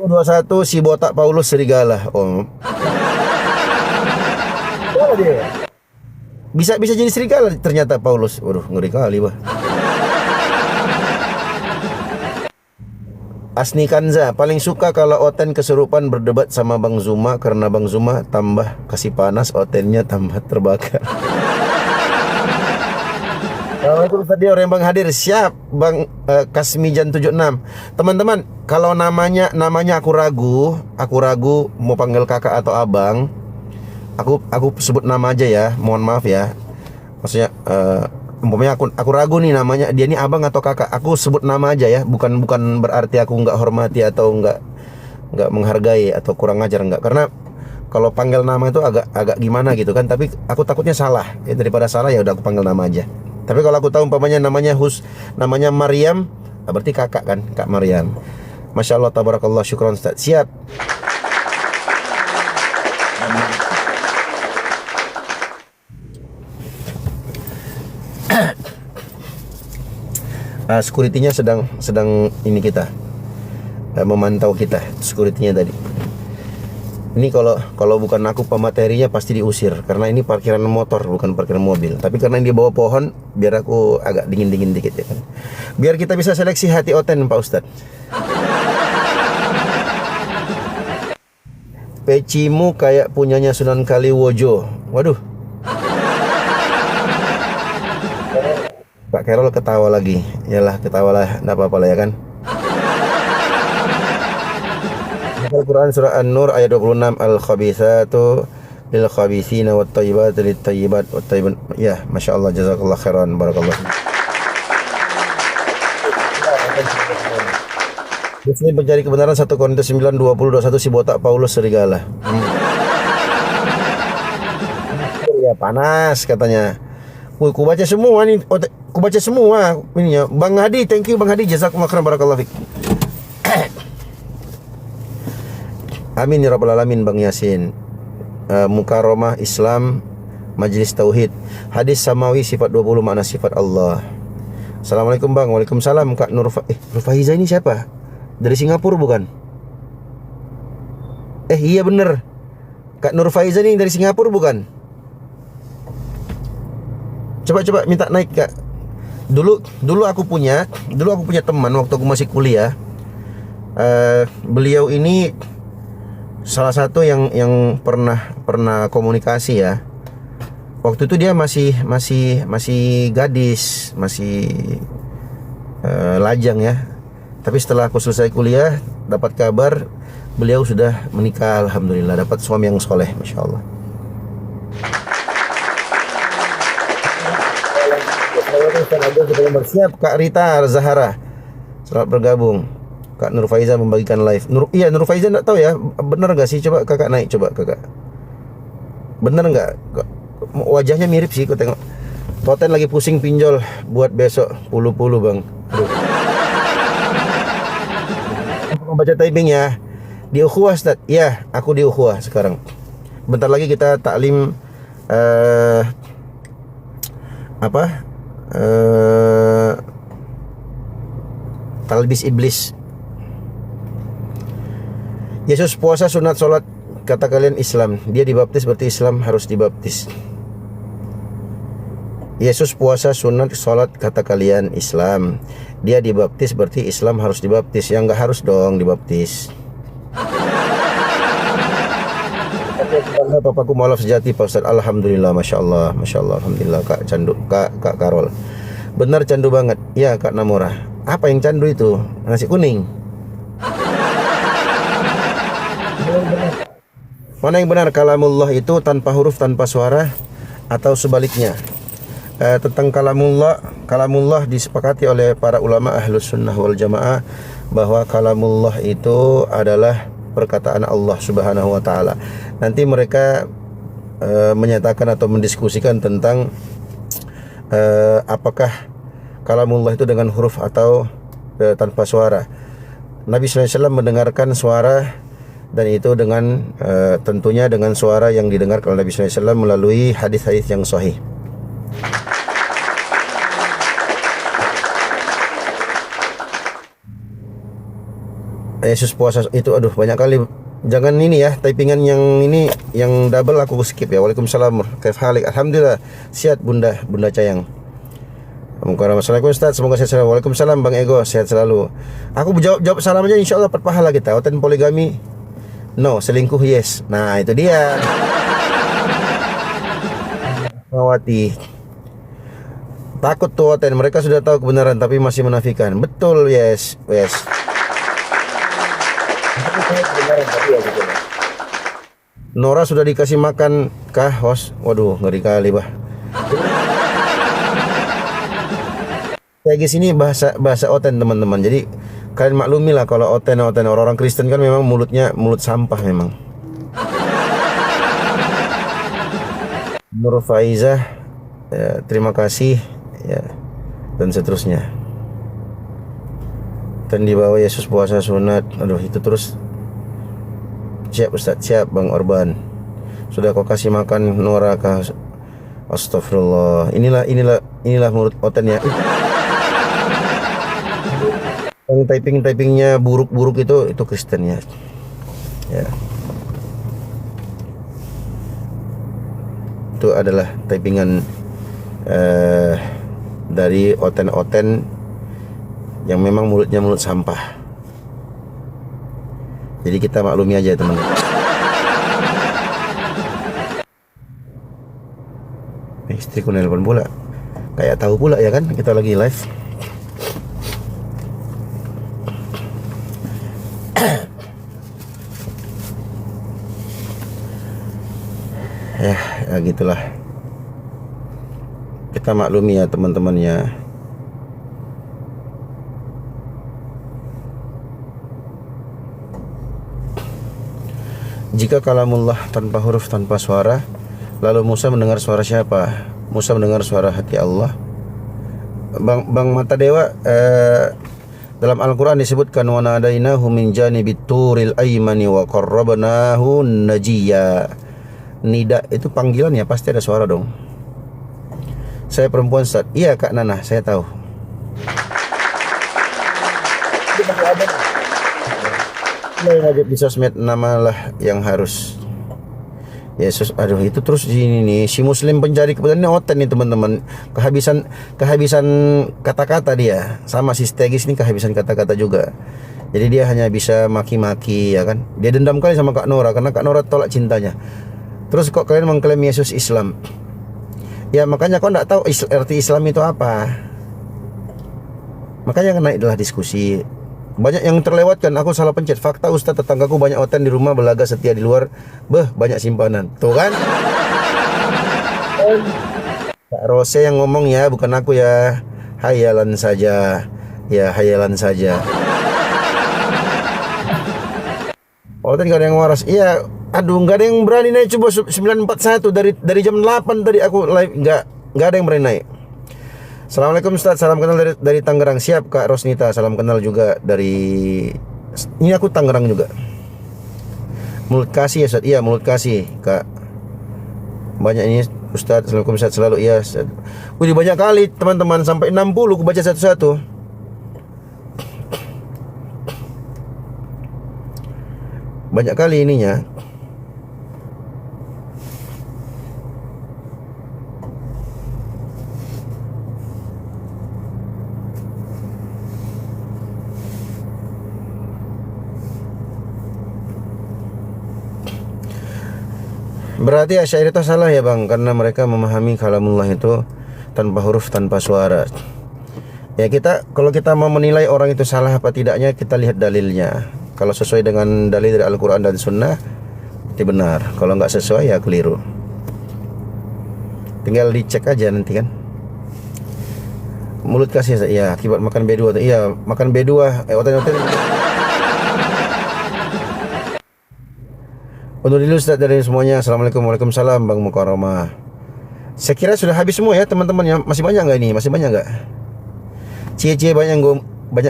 21 si botak Paulus serigala. Oh. Bisa jadi serigala ternyata Paulus. Waduh, ngeri kali bah. Asni Kanza, paling suka kalau Oten kesurupan berdebat sama Bang Zuma, karena Bang Zuma tambah kasih panas, Otennya tambah terbakar. Assalamualaikum Ustaz Dio, Rembang hadir. Siap Bang Kasmijan 76. Teman-teman, kalau namanya aku ragu mau panggil kakak atau abang. Aku sebut nama aja ya, mohon maaf ya. Maksudnya umpamanya aku ragu nih namanya dia ini abang atau kakak, aku sebut nama aja ya, bukan berarti aku nggak hormati atau nggak menghargai atau kurang ajar, nggak. Karena kalau panggil nama itu agak gimana gitu kan, tapi aku takutnya salah ya, daripada salah ya udah aku panggil nama aja. Tapi kalau aku tahu umpamanya namanya Maryam, berarti kakak kan, Kak Maryam. Masya Allah, tabarakallah, syukron Ustaz. Siap. Security-nya sedang ini kita memantau kita, security-nya tadi. Ini kalau bukan aku pematerinya pasti diusir, karena ini parkiran motor bukan parkiran mobil. Tapi karena ini di bawah pohon, biar aku agak dingin dikit ya kan. Biar kita bisa seleksi hati Oten Pak Ustadz. Pecimu kayak punyanya Sunan Kaliwojo. Waduh. Pak Carol ketawa lagi. Yalah, ketawalah, enggak apa-apa lah ya kan. Al-Quran surah An-Nur ayat 26, al-khabithatu lil khabithina wat tayyibatu lit tayyibat wat tayyiban. Ya, Masya Allah, jazakallah khairan, barakallah. Muslim pencari kebenaran 1 Korintus 9 20 21 si botak Paulus serigala. Ya panas katanya. Woi, ku baca semua nih. Ku baca semua ininya. Bang Hadi, thank you Bang Hadi, jazakumullah khairan, barakallahu fik. Amin ya rabbal alamin Bang Yasin. Mukarramah Islam Majelis Tauhid. Hadis samawi sifat 20 makna sifat Allah. Assalamualaikum Bang. Waalaikumsalam Kak Nur Faiza ini siapa? Dari Singapura bukan? Iya bener, Kak Nur Faiza ini dari Singapura bukan? Coba minta naik Kak. Dulu aku punya teman waktu aku masih kuliah. Beliau ini salah satu yang pernah komunikasi ya. Waktu itu dia masih gadis, masih lajang ya. Tapi setelah aku selesai kuliah, dapat kabar beliau sudah menikah, alhamdulillah, dapat suami yang soleh, masya Allah. Siap Kak Rita Zahara, selamat bergabung. Kak Nur Faiza membagikan live. Nur Faiza enggak tahu ya, benar enggak sih? Coba Kakak naik, coba Kakak. Bener enggak? Wajahnya mirip sih, aku tengok. Toten lagi pusing pinjol buat besok pulu-pulu Bang. Aku baca typing ya. Di Ukhuwah Ustaz. Ya, aku di Ukhuwah sekarang. Bentar lagi kita taklim talbis iblis. Yesus puasa sunat sholat, kata kalian Islam. Dia dibaptis berarti Islam harus dibaptis. Yesus puasa sunat sholat, kata kalian Islam. Dia dibaptis berarti Islam harus dibaptis. Yang enggak harus dong dibaptis. Papaku mualaf sejati Pak Ustaz. Alhamdulillah, masya Allah, alhamdulillah. Kak Candu, Kak Karol, benar candu banget. Ya Kak Namura. Apa yang candu itu? Nasi kuning. Mana yang benar, kalamullah itu tanpa huruf, tanpa suara, atau sebaliknya? Tentang kalamullah disepakati oleh para ulama ahlus sunnah wal jamaah bahwa kalamullah itu adalah perkataan Allah subhanahu wa ta'ala. Nanti mereka menyatakan atau mendiskusikan tentang apakah kalamullah itu dengan huruf atau tanpa suara. Nabi SAW mendengarkan suara, dan itu dengan tentunya dengan suara yang didengar oleh Nabi SAW melalui hadis-hadis yang sahih. Yesus puasa itu, aduh banyak kali. Jangan ini ya, typingan yang ini yang double aku skip ya. Waalaikumsalam. Kaif halik? Alhamdulillah. Sehat Bunda Cayang. Assalamualaikum Ustaz, semoga sehat selalu. Waalaikumsalam Bang Ego, sehat selalu. Aku jawab salam aja, insyaallah dapat pahala kita. Oten poligami no, selingkuh yes. Nah itu dia. Mawati. Takut tuh Oten, mereka sudah tahu kebenaran tapi masih menafikan. Betul, yes. Nora sudah dikasih makan kah host? Waduh, ngeri kali bah. Kayak gini bahasa Oten teman-teman. Jadi kalian maklumi lah kalau Oten orang Kristen kan memang mulutnya mulut sampah memang. Nur Faiza, ya, terima kasih ya, dan seterusnya. Dan di bawah Yesus puasa sunat. Aduh itu terus. Siap Ustaz, siap Bang Orban. Sudah kau kasih makan Nora kah? Astagfirullah. Inilah mulut Oten ya. Yang typingnya buruk itu Kristen ya. Ya. Itu adalah typingan dari Oten yang memang mulutnya mulut sampah. Jadi kita maklumi aja teman. Istriku nelpon pula. Kayak tahu pula ya kan kita lagi live. Ya gitulah. Kita maklumi ya teman-temannya. Jika kalamullah tanpa huruf, tanpa suara, lalu Musa mendengar suara siapa? Musa mendengar suara hati Allah. Bang Mata Dewa, Dalam Al-Quran disebutkan wa nadainahu min janibit turil aymani wa qarrabnahu najiya. Nida itu panggilan ya, pasti ada suara dong. Saya perempuan Ustaz. Iya Kak Nana, saya tahu. Di sosmed namalah yang harus. Yesus, aduh itu terus di sini nih si Muslim pencari kebenaran ini Oten nih teman-teman. Kehabisan kata-kata dia. Sama si Stegis nih kehabisan kata-kata juga. Jadi dia hanya bisa maki-maki ya kan. Dia dendam kali sama Kak Nora karena Kak Nora tolak cintanya. Terus kok kalian mengklaim Yesus Islam? Ya makanya kau enggak tahu arti Islam itu apa. Makanya naiklah diskusi. Banyak yang terlewatkan, aku salah pencet. Fakta Ustaz, tetanggaku banyak Oten di rumah, belaga setia di luar. Banyak simpanan. Tuh kan? Kak Rose yang ngomong ya, bukan aku ya. Hayalan saja. Ya, hayalan saja. Oten gak ada yang waras. Iya, aduh gak ada yang berani naik. Coba 941 dari jam 8 tadi aku live. Gak ada yang berani naik. Assalamualaikum Ustaz, salam kenal dari Tangerang. Siap Kak Rosnita, salam kenal juga dari. Ini aku Tangerang juga. Mulut kasih ya Ustaz. Iya mulut kasih Kak. Banyak ini Ustaz. Assalamualaikum Ustaz selalu. Iya Ustaz. Wih banyak kali teman-teman, sampai 60 aku baca satu-satu. Banyak kali ininya. Berarti Asy'ari itu salah ya Bang, karena mereka memahami kalamullah itu tanpa huruf, tanpa suara. Ya kalau kita mau menilai orang itu salah apa tidaknya, kita lihat dalilnya. Kalau sesuai dengan dalil dari Al-Quran dan Sunnah, itu benar. Kalau nggak sesuai ya keliru. Tinggal dicek aja nanti kan. Mulut kasih ya akibat makan B2. Iya makan B2. Oten. Untuk dulu Ustaz dari semuanya. Assalamualaikum, waalaikumsalam Bang Mukarramah. Saya kira sudah habis semua ya teman-teman ya. Masih banyak nggak ini? Masih banyak nggak? Cie-cie banyak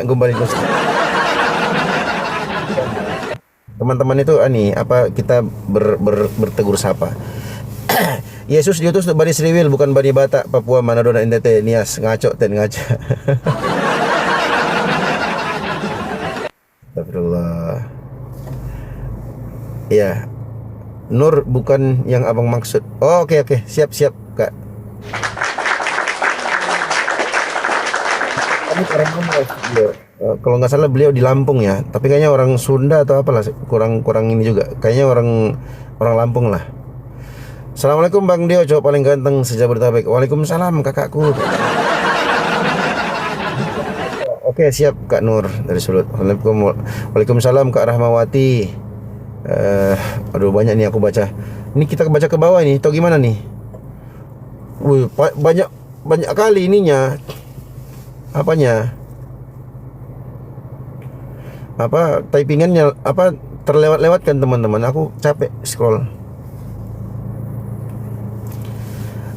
gombalin Ustaz. Teman-teman itu apa kita bertegur sapa. Yesus diutus untuk Bani Sriwil, bukan Bani Batak, Papua, Manado dan NTT. Nias ngaco ten ngaca. Astagfirullah. Ya. Nur bukan yang abang maksud. Oh, oke. Siap Kak. Ini orang mana? Kalau nggak salah beliau di Lampung ya. Tapi kayaknya orang Sunda atau apalah, kurang ini juga. Kayaknya orang Lampung lah. Assalamualaikum Bang Dio, cowok paling ganteng sejabodetabek. Waalaikumsalam kakakku. Oke, siap Kak Nur dari Sulut. Waalaikumsalam Kak Rahmawati. Aduh banyak nih aku baca. Ini kita baca ke bawah ini. Tahu gimana nih? Wih, banyak kali ininya. Apanya? Apa typingannya? Apa terlewat-lewat kan teman-teman? Aku capek scroll.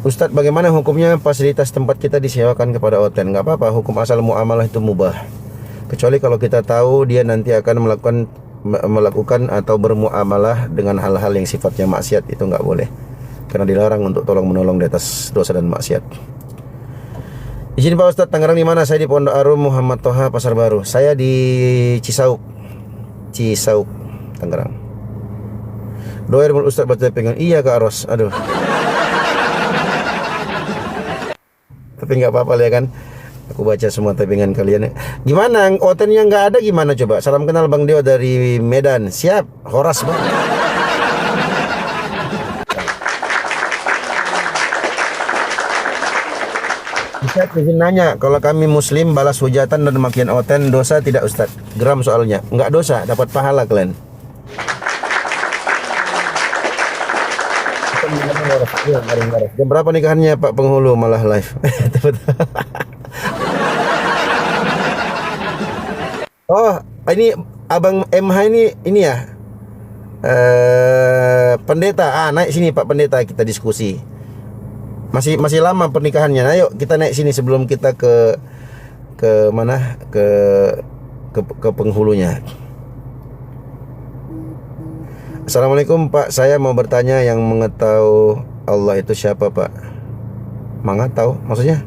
Ustadz, bagaimana hukumnya fasilitas tempat kita disewakan kepada Oten? Gak apa-apa, hukum asal muamalah itu mubah. Kecuali kalau kita tahu dia nanti akan melakukan atau bermuamalah dengan hal-hal yang sifatnya maksiat, itu nggak boleh, karena dilarang untuk tolong-menolong di atas dosa dan maksiat. Izin Pak Ustadz, Tangerang di mana? Saya di Pondok Arum Muhammad Toha Pasar Baru. Saya di Cisauk, Tangerang. Doair mulut Ustadz baca pengen. Iya Kak Ros, aduh. Tapi nggak apa-apa ya kan. Aku baca semua typingan kalian. Gimana? Oten yang nggak ada gimana coba? Salam kenal Bang Dio dari Medan. Siap, horas Bang. Bisa izin nanya, kalau kami Muslim balas hujatan dan makian Oten dosa tidak Ustadz? Geram soalnya. Nggak dosa, dapat pahala kalian. Jam berapa nikahannya Pak Penghulu malah live? Oh, ini Abang MH ini ya. Pendeta. Naik sini Pak Pendeta, kita diskusi. Masih lama pernikahannya. Ayo kita naik sini sebelum kita ke mana? Ke ke penghulunya. Assalamualaikum Pak, saya mau bertanya, yang mengetahui Allah itu siapa Pak? Mengatau maksudnya?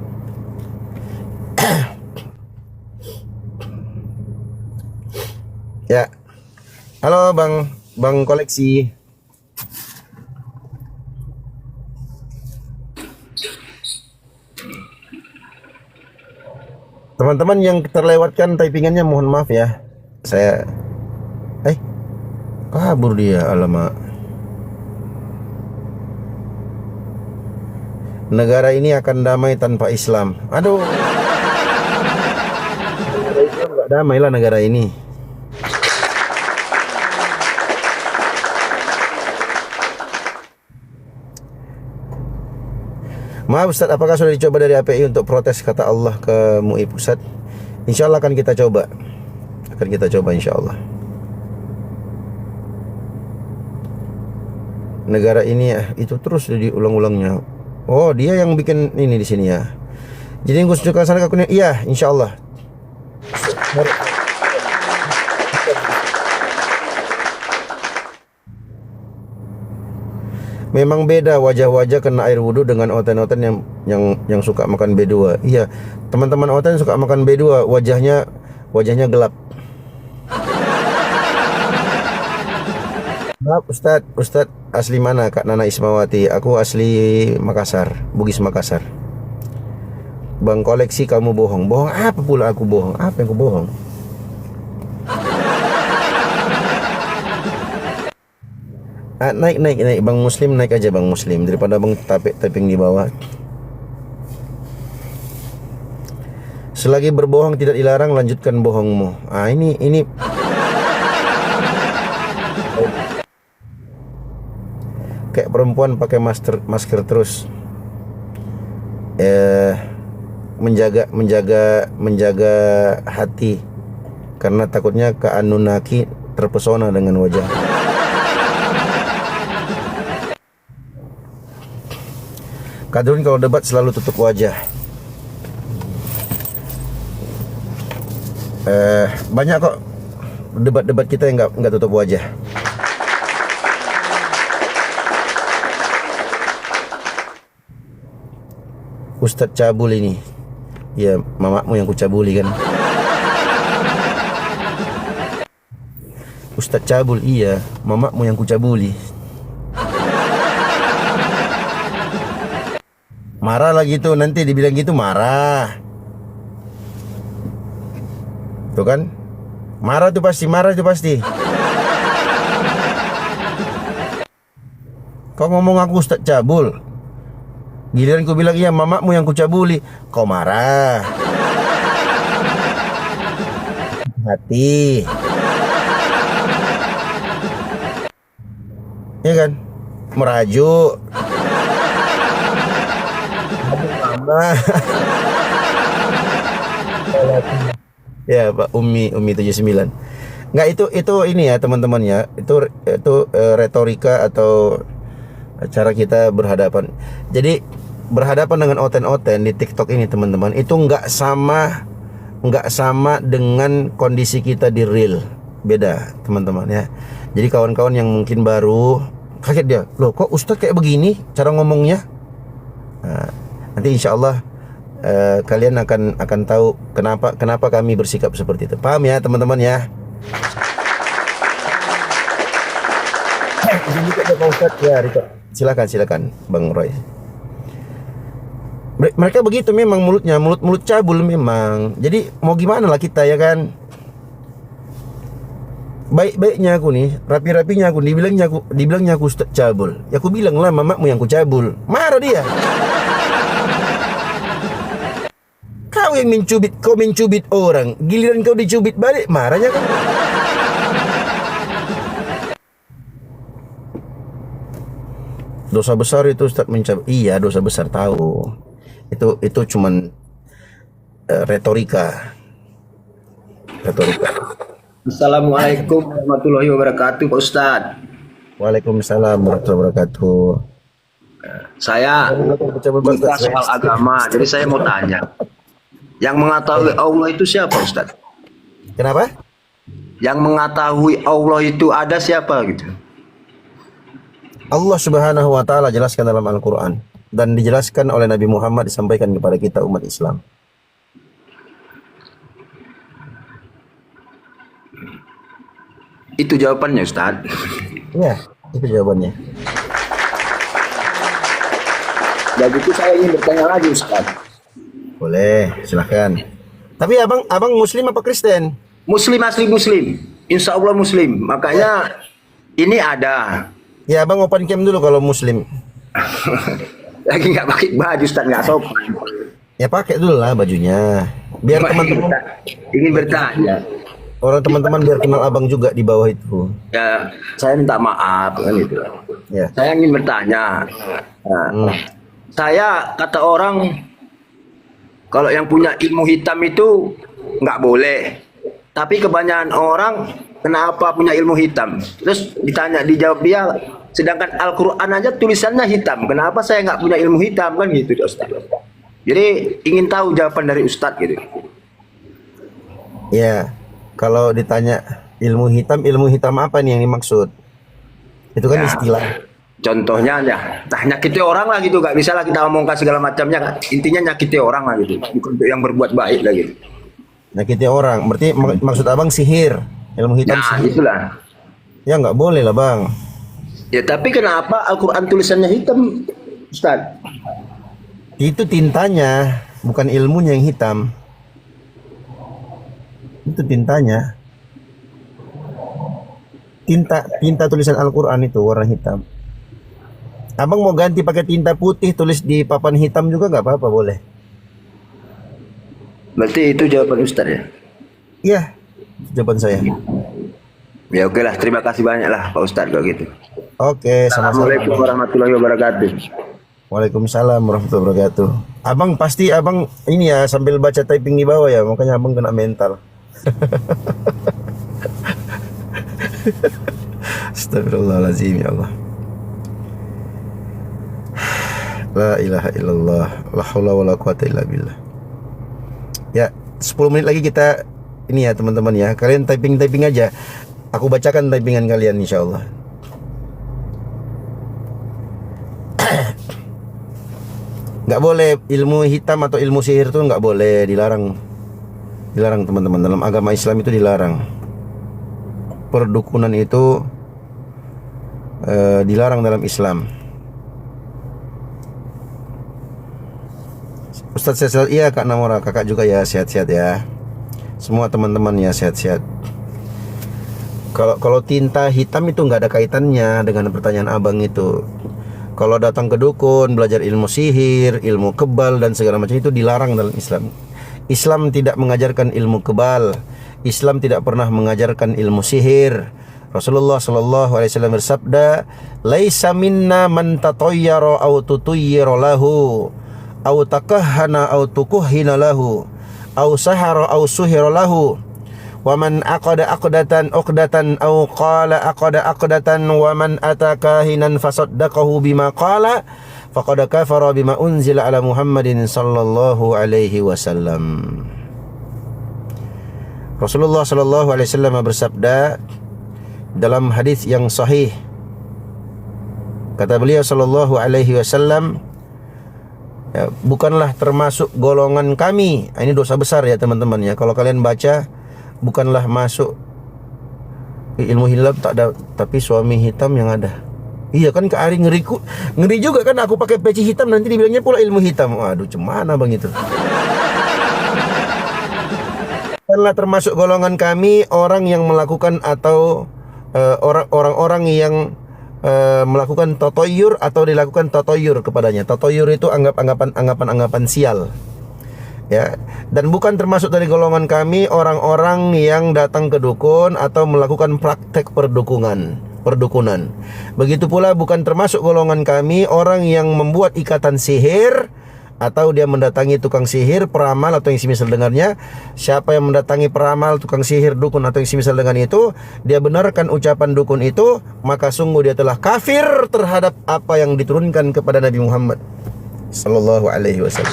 Ya. Halo Bang Koleksi. Teman-teman yang terlewatkan typingannya mohon maaf ya. Saya kabur dia, alamak. Negara ini akan damai tanpa Islam. Aduh. Enggak damai lah negara ini. Maaf Ustaz, apakah sudah dicoba dari API untuk protes kata Allah ke MUI Pusat? Insya Allah akan kita coba. Insya Allah. Negara ini ya, itu terus diulang-ulangnya. Oh, dia yang bikin ini di sini ya. Jadi yang gue tunjukkan sana ke iya, insya Allah. Memang beda wajah-wajah kena air wudhu dengan oten-oten yang suka makan B2. Iya, teman-teman oten suka makan B2, wajahnya gelap. Maaf Ustadz asli mana Kak Nana Ismawati? Aku asli Makassar, Bugis Makassar. Bang Koleksi kamu bohong. Bohong apa pula aku bohong? Apa yang aku bohong? Naik Bang Muslim, naik aja Bang Muslim daripada Bang typing di bawah. Selagi berbohong tidak dilarang, lanjutkan bohongmu. Ini kayak perempuan pakai masker terus. Menjaga hati karena takutnya ke Anunnaki terpesona dengan wajah. Kadrun kalau debat selalu tutup wajah. Banyak kok debat-debat kita yang nggak tutup wajah. Ustadz cabul ini. Ya, mamakmu yang kucabuli kan. Ustadz cabul, iya, mamakmu yang kucabuli. Marah lagi tuh, nanti dibilang gitu marah. Tuh kan? Marah tuh pasti. Kau ngomong aku Ustadz cabul. Giliran ku bilang iya mamakmu yang kucabuli, kau marah. Hati. Iya kan? Merajuk. Ya Pak Umi 79. Enggak, itu ini ya teman-teman ya. Itu retorika atau cara kita berhadapan. Jadi berhadapan dengan oten-oten di TikTok ini teman-teman, itu enggak sama dengan kondisi kita di real. Beda teman-teman ya. Jadi kawan-kawan yang mungkin baru kaget dia, loh kok Ustadz kayak begini cara ngomongnya. Nah, nanti insya Allah kalian akan tahu kenapa kami bersikap seperti itu. Paham ya teman-teman ya? Ya, silakan Bang Roy. Mereka begitu memang mulutnya, mulut cabul memang. Jadi mau gimana lah kita ya kan? Baik-baiknya aku nih, rapi-rapinya aku dibilangnya aku Ustadz cabul. Ya aku bilang lah mamakmu yang ku cabul. Marah dia. Kau yang mencubit orang, giliran kau dicubit balik, marahnya kan. Dosa besar itu Ustadz mencabut. Iya, dosa besar tahu. Itu cuman retorika. Assalamualaikum warahmatullahi wabarakatuh Pak Ustadz. Waalaikumsalam warahmatullahi wabarakatuh. Saya minta soal agama, jadi saya mau tanya. Yang mengetahui Allah itu siapa Ustadz? Kenapa? Yang mengetahui Allah itu ada siapa gitu? Allah Subhanahu wa taala jelaskan dalam Al-Qur'an dan dijelaskan oleh Nabi Muhammad, disampaikan kepada kita umat Islam. Itu jawabannya Ustaz. Ya, itu jawabannya. Dan itu saya ingin bertanya lagi Ustaz. Boleh, silahkan. Tapi abang Muslim apa Kristen? Muslim, asli Muslim. Insya Allah Muslim. Makanya ini ada. Ya, abang open cam dulu kalau Muslim. Lagi nggak pakai baju Ustaz, nggak sopan. Ya pakai dulu lah bajunya. Biar teman-teman, Ingin bertanya. orang teman-teman biar kenal abang juga di bawah itu. Ya, saya minta maaf kan itu. Ya. Saya ingin bertanya. Nah, saya kata orang kalau yang punya ilmu hitam itu nggak boleh. Tapi kebanyakan orang kenapa punya ilmu hitam? Terus dijawab dia, sedangkan Al-Quran aja tulisannya hitam. Kenapa saya nggak punya ilmu hitam kan gitu Ustaz? Jadi ingin tahu jawaban dari Ustaz gitu. Ya, kalau ditanya ilmu hitam apa nih yang dimaksud? Itu kan Ya. istilah. Contohnya ya, nyakiti orang lah gitu, nggak bisa lah kita omongkan segala macamnya kan. Intinya nyakiti orang lah gitu, bukan untuk yang berbuat baik lah gitu. Nyakiti orang, berarti maksud abang sihir, ilmu hitam Nah sihir. itulah. Ya nggak boleh lah bang. Ya tapi kenapa Al-Quran tulisannya hitam, Ustaz? Itu tintanya, bukan ilmunya yang hitam. Itu tintanya. Tinta tulisan Al-Quran itu warna hitam. Abang mau ganti pakai tinta putih tulis di papan hitam juga nggak apa-apa, boleh. Berarti itu jawaban Ustaz ya? Iya, jawaban saya. Ya oke lah, terima kasih banyak lah Pak Ustaz kalau gitu. Oke, sama-sama. Assalamualaikum warahmatullahi wabarakatuh. Waalaikumsalam warahmatullahi wabarakatuh. Abang pasti abang ini ya sambil baca typing di bawah ya, makanya abang kena mental. Astagfirullahaladzim, ya Allah. La ilaha illallah, la haula wala quwata illa billah. Ya, 10 menit lagi kita ini ya teman-teman ya. Kalian typing aja. Aku bacakan typingan kalian insyaallah. Nggak boleh ilmu hitam atau ilmu sihir itu nggak boleh, dilarang. Dilarang teman-teman, dalam agama Islam itu dilarang. Perdukunan itu dilarang dalam Islam. Ustadz Cecil, iya Kak Namora, kakak juga ya, sehat-sehat ya. Semua teman-teman ya sehat-sehat. Kalau tinta hitam itu nggak ada kaitannya dengan pertanyaan abang itu. Kalau datang ke dukun, belajar ilmu sihir, ilmu kebal dan segala macam itu dilarang dalam Islam. Islam tidak mengajarkan ilmu kebal. Islam tidak pernah mengajarkan ilmu sihir. Rasulullah sallallahu alaihi wasallam bersabda, "Laisa minna man tatayyara aw tutayyira lahu, aw takahhana aw tukuhhina lahu, aw sahara aw suhira lahu. Wa man aqada aqdatan uqdatan aw qala aqada aqdatan wa man ataka hinan fasaddaqahu bima qala faqad kafara bima unzila ala Muhammadin sallallahu alaihi wasallam." Rasulullah sallallahu alaihi wasallam bersabda dalam hadis yang sahih, kata beliau sallallahu alaihi wasallam, ya, bukanlah termasuk golongan kami. Ini dosa besar ya teman-teman ya. Kalau kalian baca, bukanlah masuk ilmu hitam tak ada, tapi suami hitam yang ada. Iya kan Kak Ari, ngeri juga kan aku pakai peci hitam nanti dibilangnya pula ilmu hitam. Waduh, cemana bang itu. Bukanlah termasuk golongan kami orang yang melakukan atau orang-orang yang melakukan tatoyur atau dilakukan tatoyur kepadanya. Tatoyur itu anggapan sial. Ya, dan bukan termasuk dari golongan kami orang-orang yang datang ke dukun atau melakukan praktek perdukunan. Begitu pula bukan termasuk golongan kami orang yang membuat ikatan sihir atau dia mendatangi tukang sihir, peramal atau yang semisal dengannya. Siapa yang mendatangi peramal, tukang sihir, dukun atau yang semisal dengan itu, dia benarkan ucapan dukun itu, maka sungguh dia telah kafir terhadap apa yang diturunkan kepada Nabi Muhammad sallallahu alaihi wasallam.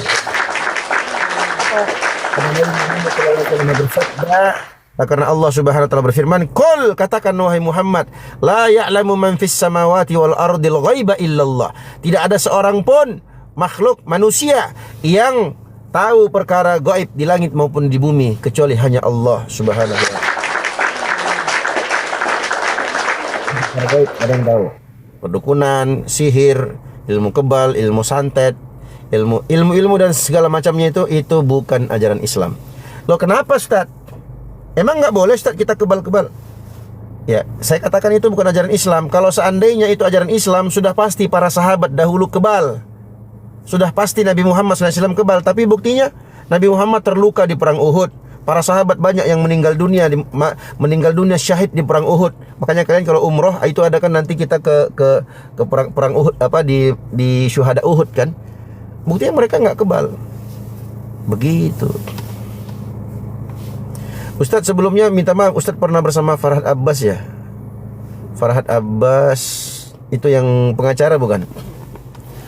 Nabi Muhammad bersabda, Karena Allah Subhanahu wa taala berfirman, "Qul," katakan wahai Muhammad, "la ya'lamu man fis samawati wal ardil ghaiba illallah." Tidak ada seorang pun makhluk manusia yang tahu perkara gaib di langit maupun di bumi kecuali hanya Allah Subhanahu wa taala. Gaib ada yang tahu. Perdukunan, sihir, ilmu kebal, ilmu santet, ilmu dan segala macamnya itu bukan ajaran Islam. Loh kenapa Ustaz? Emang nggak boleh Ustaz kita kebal-kebal? Ya, saya katakan itu bukan ajaran Islam. Kalau seandainya itu ajaran Islam, sudah pasti para sahabat dahulu kebal. Sudah pasti Nabi Muhammad SAW kebal. Tapi buktinya Nabi Muhammad terluka di perang Uhud. Para sahabat banyak yang meninggal dunia syahid di perang Uhud. Makanya kalian kalau umroh itu ada kan nanti kita ke perang Uhud di syuhada Uhud kan. Buktinya mereka nggak kebal. Begitu. Ustadz sebelumnya minta maaf, Ustadz pernah bersama Farhad Abbas ya. Farhad Abbas itu yang pengacara bukan?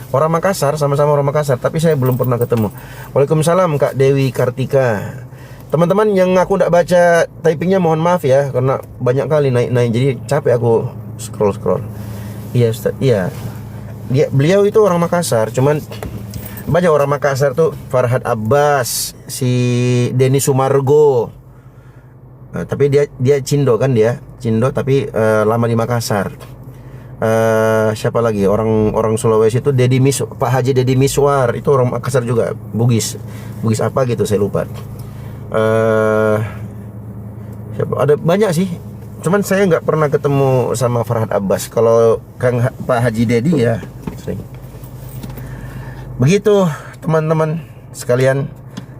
Orang Makassar, sama-sama orang Makassar, tapi saya belum pernah ketemu. Waalaikumsalam Kak Dewi Kartika. Teman-teman yang aku tidak baca typingnya mohon maaf ya, karena banyak kali naik-naik, jadi capek aku scroll. Iya Ustadz, iya. Beliau itu orang Makassar, cuman banyak orang Makassar tuh Farhad Abbas, si Denny Sumargo. Tapi dia Cindo kan, Cindo tapi lama di Makassar. Siapa lagi orang Sulawesi itu Pak Haji Dedi Miswar, itu orang Makassar juga, Bugis apa gitu saya lupa. Siapa, ada banyak sih, cuman saya nggak pernah ketemu sama Farhad Abbas. Kalau Pak Haji Dedi ya sering. Begitu teman-teman sekalian,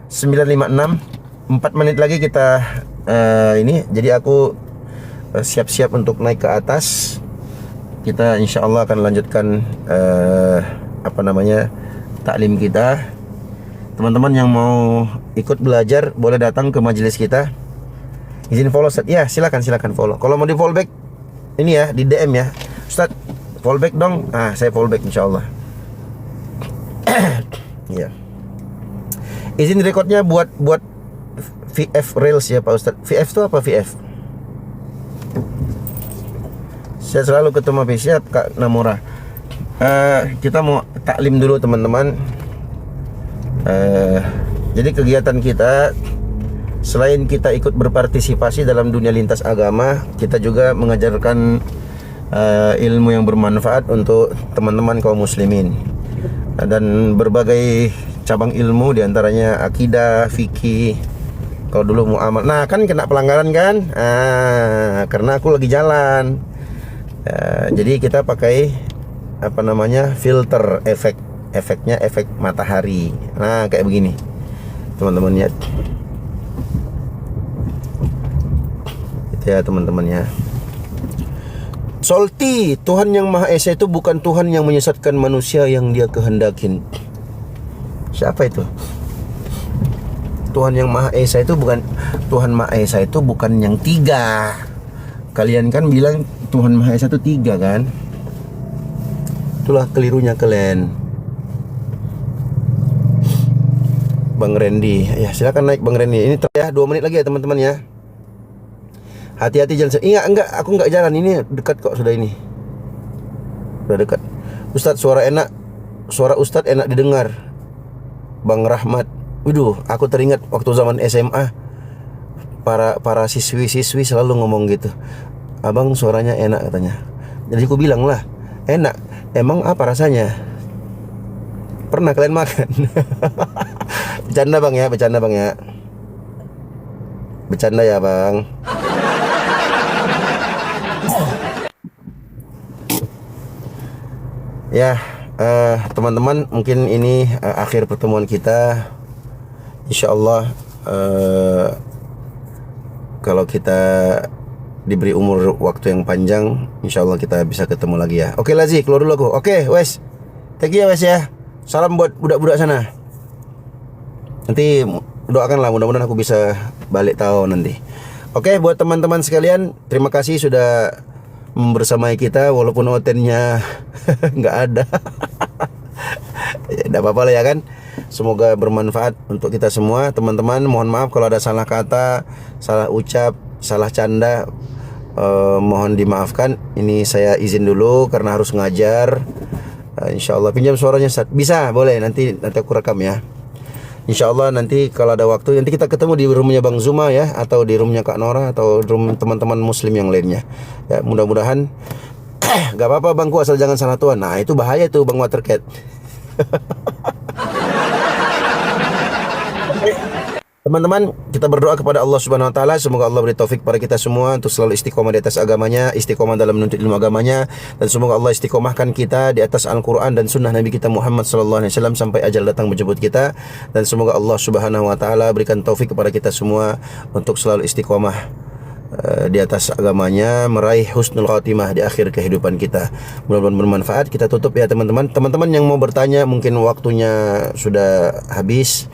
9.56, 4 menit lagi kita ini, jadi aku siap-siap untuk naik ke atas. Kita insya Allah akan lanjutkan taklim kita. Teman-teman yang mau ikut belajar boleh datang ke majelis kita. Izin follow Ustaz? Ya silakan follow. Kalau mau di follow back ini ya, di DM ya, Ustaz follow back dong. Saya follow back insya Allah. Ya. Izin recordnya buat VF Reels ya Pak Ustadz. VF itu apa VF? Saya selalu ketemu siap Kak Namura. Kita mau taklim dulu teman-teman. Jadi kegiatan kita, selain kita ikut berpartisipasi dalam dunia lintas agama, kita juga mengajarkan ilmu yang bermanfaat untuk teman-teman kaum muslimin. Dan berbagai cabang ilmu, diantaranya akidah, fikih. Kalau dulu muamal, nah kan kena pelanggaran kan, karena aku lagi jalan. Jadi kita pakai filter efeknya efek matahari. Nah kayak begini teman-teman ya. Itu ya teman-teman ya. Solti, Tuhan yang Maha Esa itu bukan Tuhan yang menyesatkan manusia yang Dia kehendakin. Siapa itu? Tuhan yang Maha Esa itu bukan yang 3. Kalian kan bilang Tuhan Maha Esa itu 3 kan? Itulah kelirunya kalian. Bang Randy, ya silakan naik Bang Randy. Ini ya 2 menit lagi ya teman-teman ya. Hati-hati jalan. Enggak, aku enggak jalan, ini dekat kok sudah ini. Sudah dekat. Ustadz suara Ustadz enak didengar. Bang Rahmat. Waduh, aku teringat waktu zaman SMA, para siswi-siswi selalu ngomong gitu. Abang suaranya enak katanya. Jadi aku bilang lah, enak. Emang apa rasanya? Pernah kalian makan? Bercanda bang ya. Bercanda ya bang. Ya, teman-teman, mungkin ini akhir pertemuan kita. Insya Allah kalau kita diberi umur waktu yang panjang, insya Allah kita bisa ketemu lagi ya. Oke Lazi, keluar dulu aku. Oke Wes, thank you ya Wes ya. Salam buat budak-budak sana. Nanti doakanlah, mudah-mudahan aku bisa balik tahun nanti. Oke, buat teman-teman sekalian, terima kasih sudah membersamai kita walaupun otennya nggak ada. Ya, nggak apa-apa lah ya kan. Semoga bermanfaat untuk kita semua. Teman-teman, mohon maaf kalau ada salah kata, salah ucap, salah canda, mohon dimaafkan. Ini saya izin dulu karena harus ngajar. Insya Allah pinjam suaranya Ustaz. Bisa, boleh, nanti aku rekam ya. Insya Allah nanti kalau ada waktu nanti kita ketemu di rumahnya Bang Zuma ya, atau di rumahnya Kak Nora, atau room teman-teman muslim yang lainnya ya. Mudah-mudahan gak apa-apa Bangku, asal jangan salah Tuhan. Nah itu bahaya tuh Bang Watercat. Teman-teman, kita berdoa kepada Allah Subhanahu wa taala, semoga Allah beri taufik pada kita semua untuk selalu istiqomah di atas agamanya, istiqomah dalam menuntut ilmu agamanya, dan semoga Allah istiqomahkan kita di atas Al-Qur'an dan sunnah Nabi kita Muhammad sallallahu alaihi wasallam sampai ajal datang menjemput kita. Dan semoga Allah Subhanahu wa taala berikan taufik kepada kita semua untuk selalu istiqomah di atas agamanya, meraih husnul khatimah di akhir kehidupan kita. Mudah-mudahan bermanfaat. Kita tutup ya teman-teman. Teman-teman yang mau bertanya, mungkin waktunya sudah habis.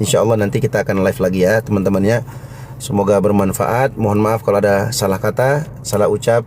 Insya Allah nanti kita akan live lagi ya teman-teman ya. Semoga bermanfaat. Mohon maaf kalau ada salah kata, salah ucap.